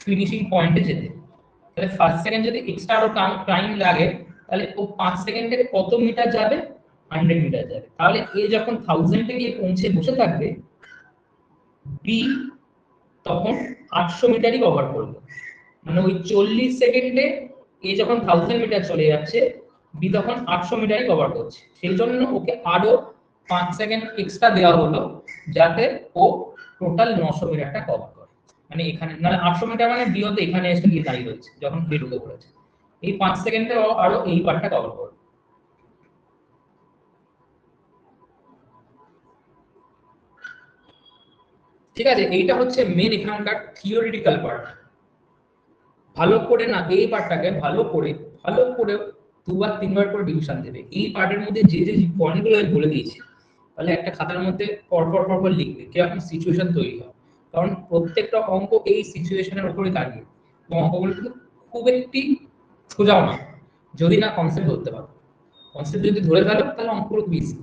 ফিনিশিং পয়েন্টে যেতে। তাহলে ফার্স্ট সেকেন্ড যদি এক্সট্রা আরো টাইম লাগে, তাহলে ও 5 সেকেন্ডে কত মিটার যাবে? 100 মিটার যাবে। তাহলে এ যখন 1000 এ গিয়ে পৌঁছে বসে থাকবে, বি তখন 800 মিটারই কভার করবে, মানে ওই 40 সেকেন্ডে এ যখন 1000 মিটার চলে যাচ্ছে, বি তখন 800 মিটারই কভার করছে। সেই জন্য ওকে আরো 5 সেকেন্ড এক্সট্রা দেওয়া হলো, যাতে ও টোটাল 900 মিটারটা কভার করে। মানে এখানে মানে 800 মিটার মানে বি হতে এখানে এসে গিয়ে দাঁড়িয়ে রয়েছে যখন বি ঢুকে পড়েছে, এই 5 সেকেন্ডে ও আরো এই পার্টটা কভার করবে। ঠিক আছে, এইটা হচ্ছে মেন এখানকার থিওরিটিক্যাল পার্ট। ভালো করে না এই পার্টটাকে ভালো করে দুবার তিনবার করে ডিভিশন দেবে। এই পার্টের মধ্যে যে যে পয়েন্টগুলো আমি বলে দিয়েছি, তাহলে একটা খাতার মধ্যে পরপর লিখবে কিরকম সিচুয়েশন তৈরি হয়, কারণ প্রত্যেকটা অঙ্ক এই সিচুয়েশনের উপরে দাঁড়িয়ে। এবং অঙ্কগুলো কিন্তু খুব একটি সোজাও না, যদি না কনসেপ্ট ধরতে পারো। কনসেপ্ট যদি ধরে ফেলো তাহলে অঙ্কগুলো খুব ইজি,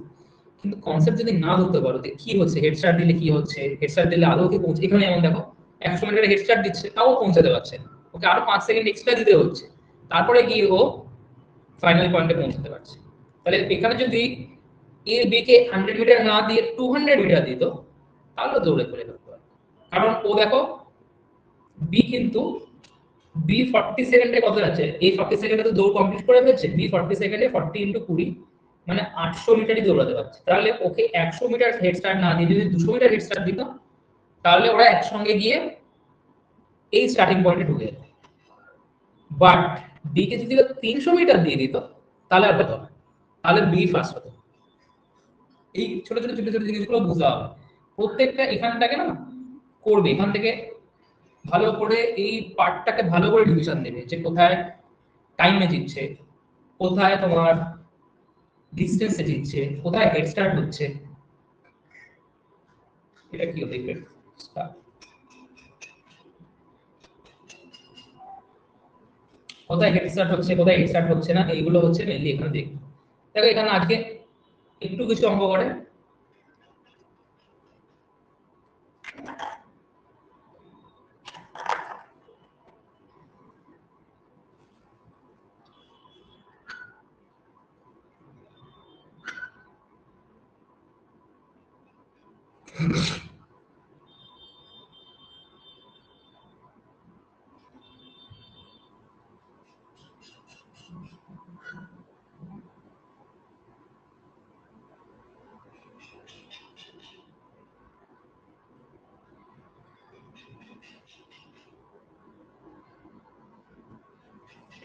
কিন্তু কনসেপ্ট যদি না ধরতে পারো যে কি হচ্ছে, হেড স্টার্ট দিলে কি হচ্ছে, হেড স্টার্ট দিলে আদৌ কি পৌঁছে, এখানে যেমন দেখো 100 মিটার হেড স্টার্ট দিচ্ছে তাও পৌঁছাতে পারছে না, ওকে আরো 5 সেকেন্ড এক্সট্রা দিতে হচ্ছে, তারপরে গিয়ে ও ফাইনাল পয়েন্টে পৌঁছাতে পারছে। তাহলে এখানে যদি এ বি কে 100 মিটার না দিয়ে 200 মিটার দিত, তাহলে দৌড়ে ফেলে ফেলতে পারতো। কারণ ও দেখো বি কিন্তু বি 40 সেকেন্ডে কত যাচ্ছে, এই 40 সেকেন্ডে তো দৌড় কমপ্লিট করে ফেলছে, বি 40 সেকেন্ডে 40 ইনটু 20 মানে 800 মিটারই দৌড়াতে পারছে। তাহলে ওকে 100 মিটার হেড স্টার্ট না দিয়ে যদি 200 মিটার হেড স্টার্ট দিত, তাহলে ওরা একসঙ্গে গিয়ে এই স্টার্টিং পয়েন্টে ঢুকে যেত। বাট বি কে যদি 300 মিটার দিয়ে দিত, তাহলে আর হতো না, তাহলে বি ফার্স্ট হতো। এই ছোট ছোট জিনিসগুলো বুঝতে হবে। প্রত্যেকটা এখানটাকে না করবে, এখান থেকে ভালো করে এই পার্টটাকে ভালো করে ডিভিশন দেবে, যে কোথায় টাইমে জিতছে, কোথায় তোমার ডিস্টেন্সে জিতছে, কোথায় হেড স্টার্ট হচ্ছে। এটা কি দেখবে কোথায় হেড স্টার্ট হচ্ছে কোথায় হেড স্টার্ট হচ্ছে না এইগুলো হচ্ছে মেইনলি এখানে দেখি। দেখো এখানে আজকে একটু কিছু অঙ্ক করে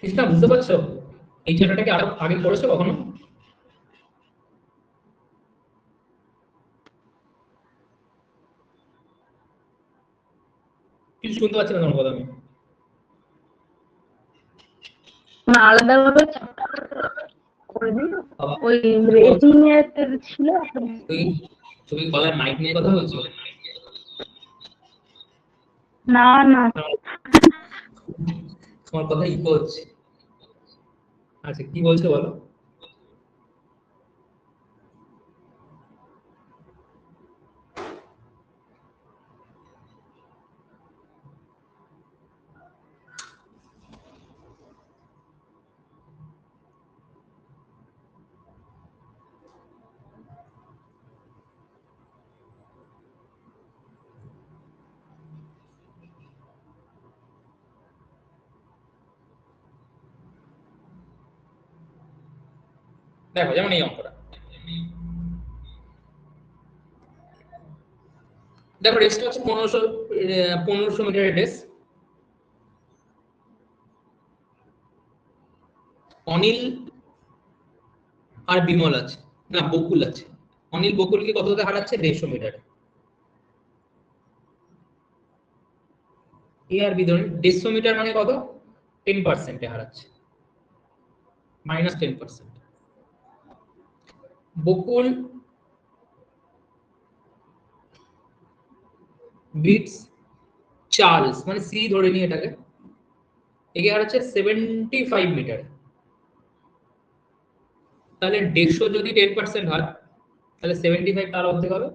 কৃষ্ণা, বুঝতে পারছো এই চ্যাপ্টারটাকে আরো আগে পড়েছো কখনো? কিছু শুনতে পাচ্ছি না তোমার কথা আমি। না, আলাদাভাবে করে দিই। ওই রেটিং এর ছিল। তুমি গলায় মাইক নিয়ে কথা বলছো? না না, তোমার কথা ইকো হচ্ছে। আচ্ছা, কি বলছো বলো। দেখো যেমন এই অঙ্কটা, দেখো রেসটা হচ্ছে 1500 মিটারের রেস। অনিল আর বিমল আছে, না বকুল আছে। অনিল বকুলকে কততে হারাচ্ছে? 150 মিটারে। এ আর বি ধরুন 150 মিটার মানে কত? 10% এ হারাচ্ছে, -10%। বকুল বিটস চার্লস, মানে সি ধরে নিয়ে এটাকে, একে হারাচ্ছে 75 মিটার। তাহলে 150 যদি 10% হয় তাহলে 75 তার অর্ধেক হবে,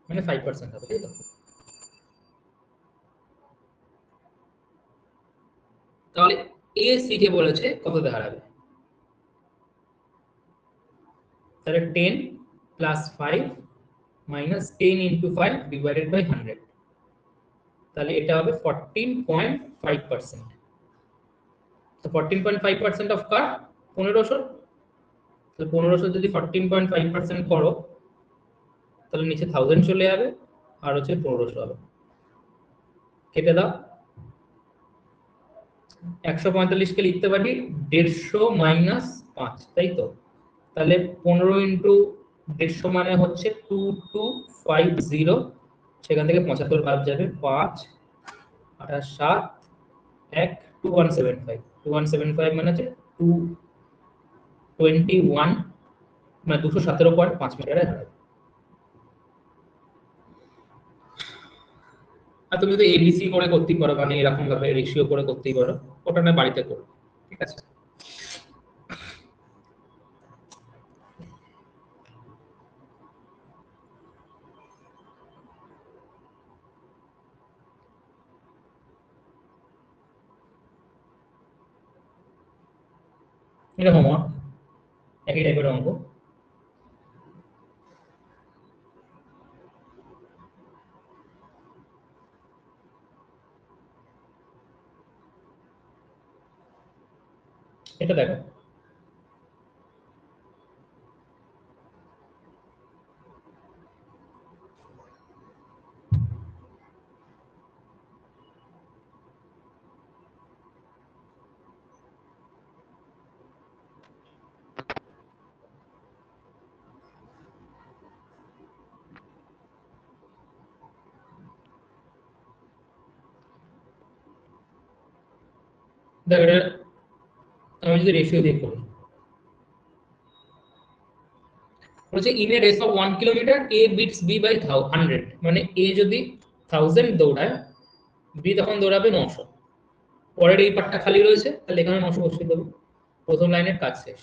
মানে 5% হবে, তাই তো? তাহলে এ সি কে বলেছে কততে হারাবে, তাহলে 10 plus 5 minus 10 into 5 divided by 100, তাহলে এটা হবে 14.5%। তো 14.5% অফ কার? 1500। তো 1500 যদি 14.5% করো তাহলে নিচে 1000 চলে যাবে, আর হচ্ছে 1500 হবে। কেটে দাও, 145 কে লিখতে পারি 150 মাইনাস 5, তাই তো? তাহলে 15 ইন্টু 150 মানে হচ্ছে 2250, সেখান থেকে 75 বাদ যাবে, 5 আর 7 1 2175, 2175 মানে হচ্ছে 221, মানে 217.5 মিটারে হারাবে। আর তুমি তো এবিসি করে করতেই পারো, মানে এরকম ভাবে রেশিও করে করতেই পারো, ওটা না বাড়িতে করো, ঠিক আছে? এটা হোমওয়ার্ক, একই টাইপের অঙ্ক। এটা দেখো, দেখো এটা আমি যদি রেশিও দিয়ে করি, বলছে in a race of 1 kilometre A beats B by 100, মানে এ যদি 1000 দৌড়ায় বি তখন দৌড়াবে 900। পরের এই পার্টটা খালি রয়েছে, তাহলে এখানে 900 বসিয়ে দেবো। প্রথম লাইনের কাজ শেষ।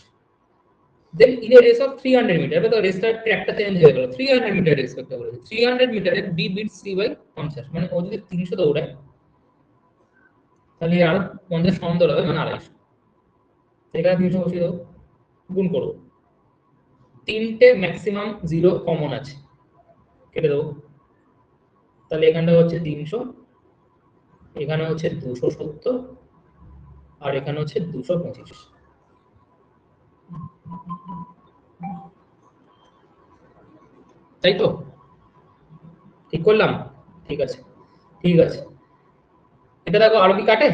Then in a race of 300 metre, এবার তো রেসটার ট্র্যাকটা চেঞ্জ হয়ে গেল, 300 মিটার রেস করতে বলেছে। 300 মিটারে বি বিট সি বাই 50, মানে ও যদি 300 দৌড়ায় তাহলে আরো 50 কম দৌড়াবে, মানে 250। এখানে 300 বসিয়ে দেবো, গুণ করবো। তিনটে ম্যাক্সিমাম জিরো কমন আছে, কেটে দেবো। তাহলে এখানটা হচ্ছে 300, এখানে হচ্ছে 270, আর এখানে হচ্ছে 225। তাই তো? ঠিক করলাম? ঠিক আছে, ঠিক আছে। এটা দেখো আরো কি কাটে,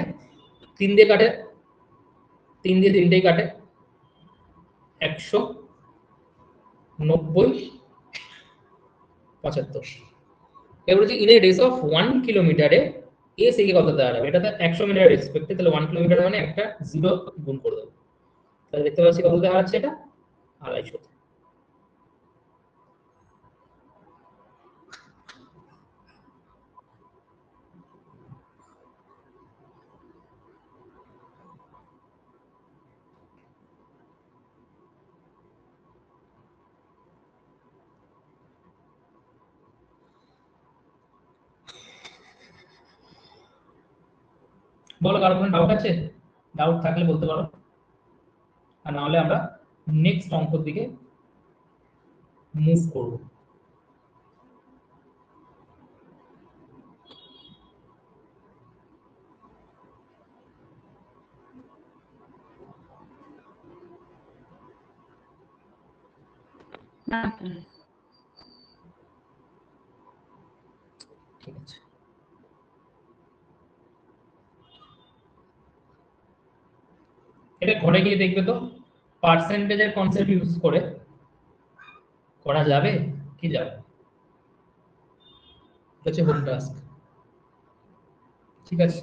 3 দিয়ে কাটে, 3 দিয়ে 3টেই কাটে, 100, 90, 75। এবার হচ্ছে ইন এ রেস অফ 1 কিলোমিটারে এ থেকে কত দাঁড়াবে, এটা তো 100 মিটার রেসপেক্টে, তাহলে 1 কিলোমিটার মানে একটা জিরো গুণ করে দেবো। তাহলে দেখতে পাচ্ছি কত দাঁড়াচ্ছে, এটা 250। বলো, কারো কোনো ডাউট আছে? ডাউট থাকলে বলতে পারো, আর না হলে আমরা নেক্সট অঙ্কের দিকে মুভ করব। ঠিক আছে, এটা ঘরে গিয়ে দেখবে তো পার্সেন্টেজের কনসেপ্ট ইউজ করে করা যাবে কি যাবে, এটা হচ্ছে হোম টাস্ক। ঠিক আছে,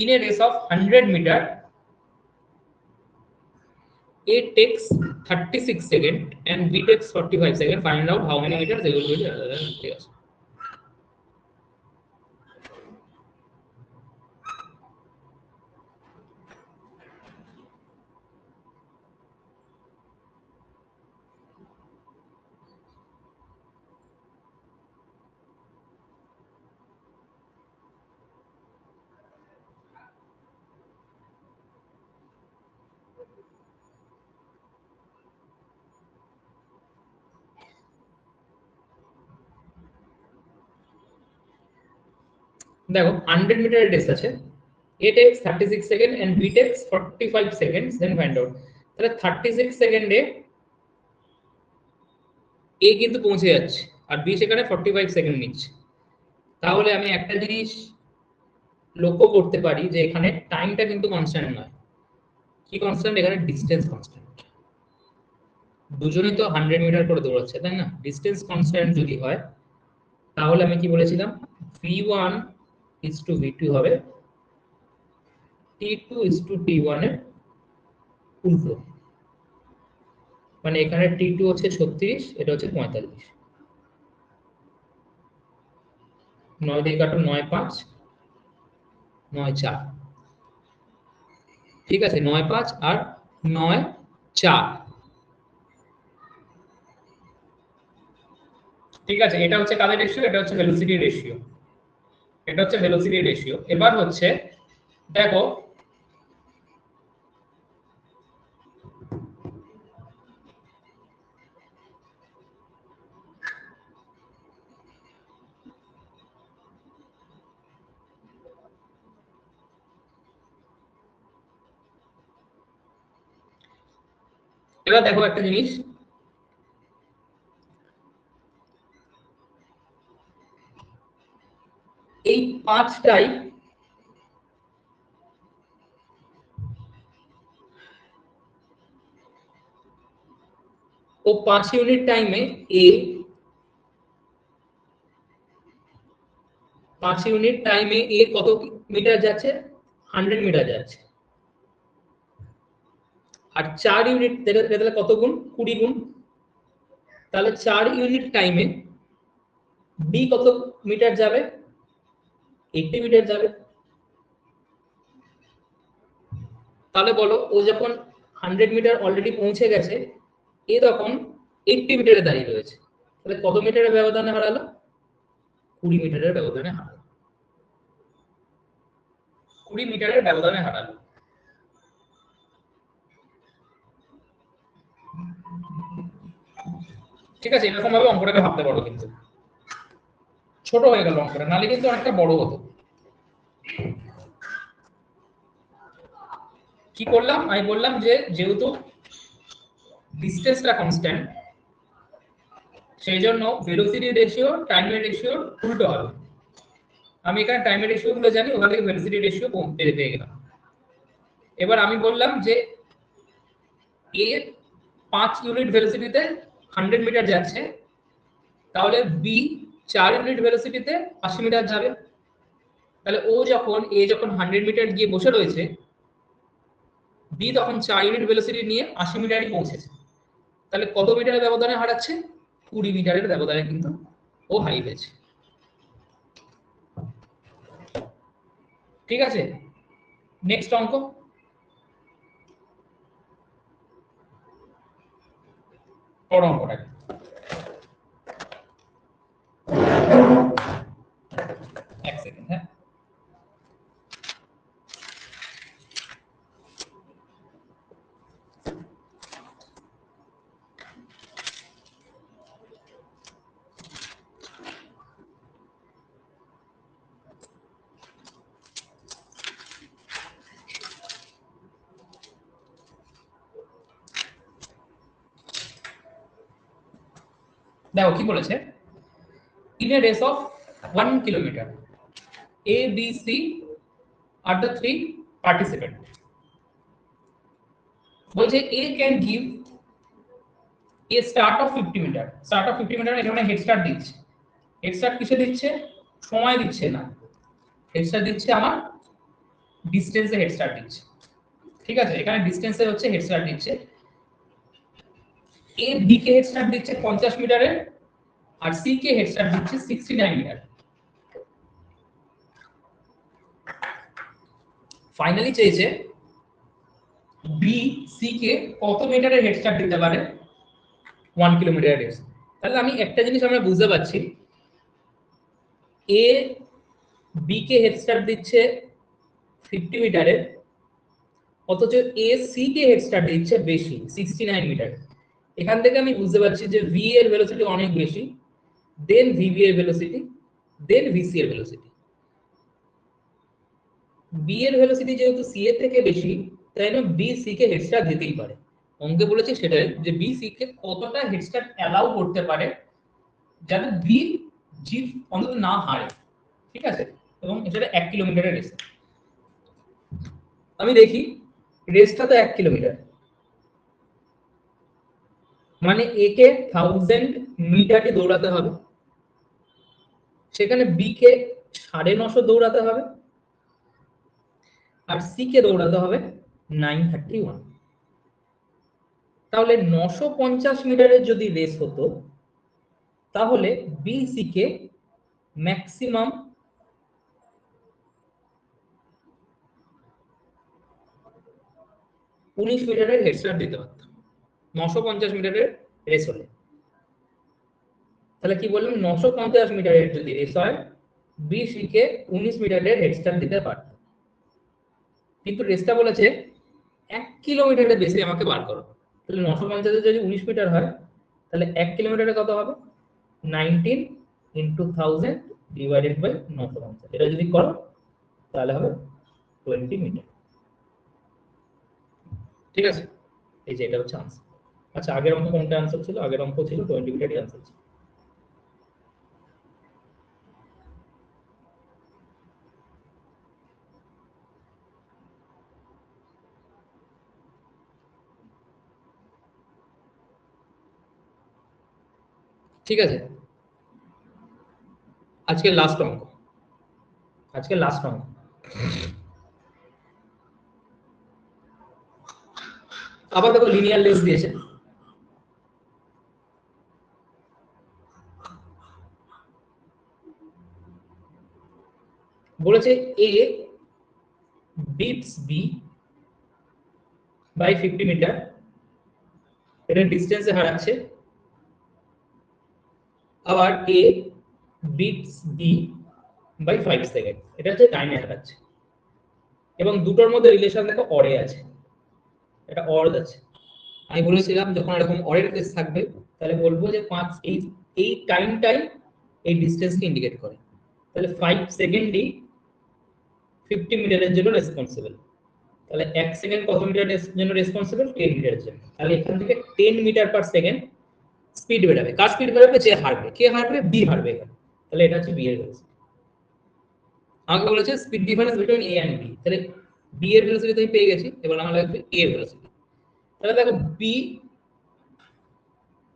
in a race of 100 meter A takes 36 seconds and B takes 45 seconds, find out how many meters they will be. ঠিক আছে, দেখো 100 মিটার রেস আছে, A takes 36 seconds and B takes 45 seconds, then find out। তাহলে 36 সেকেন্ডে A কিন্তু পৌঁছে যাচ্ছে আর B সেখানে 45 সেকেন্ড নিচ্ছে। তাহলে আমি একটা জিনিস লক্ষ্য করতে পারি যে এখানে টাইমটা কিন্তু কনস্ট্যান্ট নয়। কি কনস্ট্যান্ট? এখানে ডিসটেন্স কনস্ট্যান্ট। দুজনেই তো 100 মিটার করে দৌড়াচ্ছে, তাই না? ডিসটেন্স কনস্ট্যান্ট যদি হয় তাহলে আমি কি বলেছিলাম, v1 is to v2 হবে t2 is to t1 এর উল্টো। মানে এখানে t2 হচ্ছে 36, এটা হচ্ছে 45। 9 দিয়ে কাটো, 9 5 9 4। ঠিক আছে, 9 5 আর 9 4। ঠিক আছে, এটা হচ্ছে কাদের রেশিও, এটা হচ্ছে ভেলোসিটি রেশিও, এটা হচ্ছে ভেলোসিটি রেশিও। এবার হচ্ছে দেখো এবার দেখো একটা জিনিস, এই পাঁচটাই ও 5 ইউনিট টাইমে এ 5 ইউনিট টাইমে এ কত মিটার যাচ্ছে, 100 মিটার যাচ্ছে। আর 4 ইউনিট তাহলে কত গুণ? 20 গুণ। তাহলে 4 ইউনিট টাইমে বি কত মিটার যাবে? 80 মিটার যাবে। তাহলে বলো, ও যখন 100 মিটার অলরেডি পৌঁছে গেছে, এ তখন 80 মিটারে দাঁড়িয়ে রয়েছে, তাহলে কত মিটারের ব্যবধানে হারালো? 20 মিটারের ব্যবধানে হারালো। 20 মিটারের ব্যবধানে হারালো। ঠিক আছে, এরকম ভাবে অঙ্কটাকে ভাবতে পারো, কিন্তু ছোট হয়ে গেল অঙ্কটা, নালে কিন্তু অনেকটা বড় হতো। কি করলাম? আমি বললাম যে যেহেতু ডিসটেন্সটা কনস্ট্যান্ট, সেই জন্য ভেলোসিটি রেশিও টাইমের রেশিও উল্টো হবে। আমি এখানে টাইমের রেশিও গুলো জানি, ওখান থেকে ভেলোসিটি রেশিও পেয়ে গেলাম। এবার আমি বললাম যে এ 5 ইউনিট ভেলোসিটিতে 100 মিটার যাচ্ছে, তাহলে বি 4 ইউনিট ভেলোসিটিতে 80 মিটার যাবে। তাহলে এ যখন 100 মিটার গিয়ে বসে রয়েছে, বি তখন 4 ইউনিট ভেলোসিটি নিয়ে 80 মিটারে পৌঁছেছে। তাহলে কত মিটারের ব্যবধানে হারাচ্ছে? 20 মিটারের ব্যবধানে কিন্তু ও হারিয়ে গেছে। ঠিক আছে, নেক্সট অঙ্ক। বড় অঙ্কটা এক সেকেন্ড। হ্যাঁ, দেখো কি বলেছে। In a race of 1 kilometre, A, B, C are the 3 participants. বলছে A can give a start of 50 metre. Start of 50 metre এখানে হেড স্টার্ট দিচ্ছে। হেড স্টার্ট কিসে দিচ্ছে? সময় দিচ্ছে না, হেড স্টার্ট দিচ্ছে আমার ডিসটেন্সে হেড স্টার্ট দিচ্ছে। ঠিক আছে, এখানে ডিসটেন্সে হচ্ছে হেড স্টার্ট দিচ্ছে। A B K head start দিচ্ছে 50 মিটারের, আর C কে হেড স্টার্ট দিচ্ছে 69 মিটার। ফাইনালি চেয়েছে বি সি কে কত মিটারের হেড স্টার্ট দিতে পারে 1 কিলোমিটার রেস। তাহলে আমি একটা জিনিস আমরা বুঝতে পারছি, এ বি কে হেড স্টার্ট দিচ্ছে 50 মিটারের, অথচ এ সি কে হেড স্টার্ট দিচ্ছে বেশি 69 মিটার। এখান থেকে আমি বুঝতে পারছি যে ভি এর ভেলোসিটি অনেক বেশি, দেন ভিভি এর ভেলোসিটি, দেন ভিসি এর ভেলোসিটি। বি এর ভেলোসিটি যেহেতু সি এর থেকে বেশি, তাই না বি সি কে হেড স্টার্ট দিতেই পারে। অঙ্কে বলেছে সেটাই, যে বি সি কে কতটা হেড স্টার্ট অ্যালাউ করতে পারে যাতে বি জিত অন্তত না হারে। ঠিক আছে, এবং এটা 1 কিলোমিটারের রেস। আমি দেখি রেসটা তো 1 কিলোমিটার, মানে এ কে 1000 মিটারে দৌড়াতে হবে, সেখানে বি কে 950 দৌড়াতে হবে, আর সি কে দৌড়াতে হবে 931। তাহলে 950 মিটারের যদি রেস হতো, তাহলে বি সি কে ম্যাক্সিমাম 19 মিটারের হেড স্টার্ট দিতে পারত 950 মিটারের রেস হলে। তাহলে কি বললাম, 950 মিটারের যদি রেস হয়, বি সি কে 19 মিটারের হেড স্টার্ট দিতে পারত। কিন্তু রেসটা বলেছে 1 কিলোমিটারের বেশি আমাকে বার করো। তাহলে 950 যদি 19 মিটার হয়, তাহলে 1 কিলোমিটারে কত হবে? 19 ইনটু 1000 ডিভাইডেড বাই 950। এটা যদি করো তাহলে হবে 20 মিটার। ঠিক আছে, এই যে এটা হচ্ছে आंसर। আচ্ছা, আগের অঙ্ক কোনটা आंसर ছিল? আগের অঙ্ক ছিল 20 মিটারই आंसर ছিল। ঠিক আছে, আজকে লাস্ট অঙ্ক। আজকে লাস্ট অঙ্ক। আবার দেখো লিনিয়ার লেস দিয়েছে, বলেছে এ বিটস বি বাই 50 মিটার, এটা ডিস্টেন্সে হারাচ্ছে। আবার এ বিটস বি বাই 5 সেকেন্ড, এটা হচ্ছে টাইমে হারাচ্ছে। এবং দুটোর মধ্যে রিলেশন দেখো অরে আছে, এটা অর আছে। আমি বলেছিলাম যখন এরকম অরের কেস থাকবে তাহলে বলবো যে 5 এই টাইমটাই এই ডিসটেন্সকে ইন্ডিকেট করে। তাহলে 5 সেকেন্ডই 50 মিটারের জন্য রেসপন্সিবল। তাহলে 1 সেকেন্ড কত মিটারের জন্য রেসপন্সিবল? 10 মিটারের জন্য। তাহলে এখান থেকে 10 মিটার পার সেকেন্ড স্পিড বেড়াবে। কার স্পিড বেড়াবে? যে হারবে। কে হারবে? বি হারবে। তাহলে এটা হচ্ছে বি এর ভেলোসিটি। আগে বলেছে speed difference between A and B, তাহলে বি এর ভেলোসিটি তুমি পেয়ে গেছি, এবার আমার লাগবে এ এর ভেলোসিটি। তাহলে দেখো বি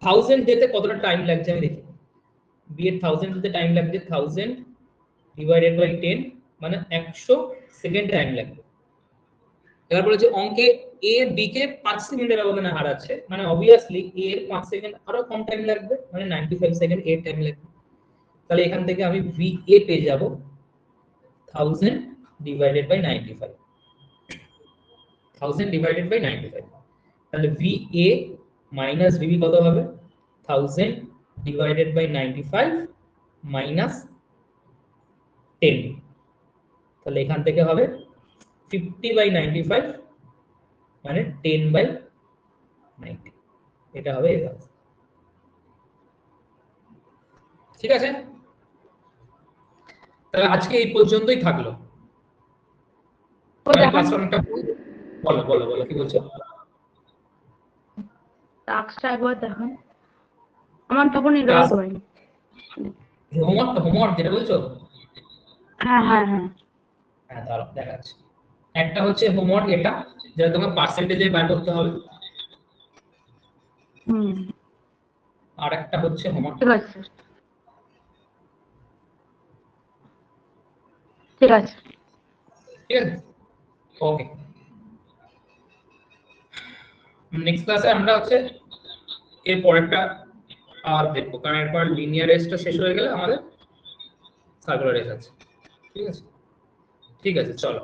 1000 যেতে কতটা টাইম লাগছে আমি দেখি। বি এর 1000 যেতে টাইম লাগছে 1000 ডিভাইডেড বাই 10, মানে 100 সেকেন্ড টাইম লাগবে। এবার বলেছে অঙ্কে এ বি কে 5 সেকেন্ডের ব্যবধানে হারাচ্ছে, মানে অবভিয়াসলি এ এর 5 সেকেন্ড আরো কম টাইম লাগবে, মানে 95 সেকেন্ড এর টাইম লাগবে। তাহলে এখান থেকে আমি ভি এ পেয়ে যাব 1000 ডিভাইডেড বাই 95, 1000 ডিভাইডেড বাই 95। তাহলে ভি এ মাইনাস ভিবি কত হবে? 1000 ডিভাইডেড বাই 95 মাইনাস 10। তাহলে এখান থেকে হবে 50 বাই 95 মানে 10 বাই 90, এটা হবে এর আনসার। ঠিক আছে, তাহলে আজকে এই পর্যন্তই থাকলো। ক্লাসটা বলো বলো বলো কি বলছো? টাস্কটা একবার দেখুন, আমার তখন এগুলো হয়নি। হোমওয়ার্ক যেটা বলছো? হ্যাঁ হ্যাঁ হ্যাঁ হ্যাঁ দাঁড়াও দেখাচ্ছি। একটা হচ্ছে হোমওয়ার্ক এটা, যেটা তোমার পার্সেন্টেজে বার করতে হবে। আর একটা হচ্ছে হোমওয়ার্ক। ঠিক আছে ঠিক আছে ঠিক আছে, ওকে। নেক্সট ক্লাসে আমরা হচ্ছে এর পরেরটা আর দেখবো, কারণ এরপর লিনিয়ার রেসটা শেষ হয়ে গেলে আমাদের সার্কুলার রেস আছে। ঠিক আছে, ঠিক আছে, চলো।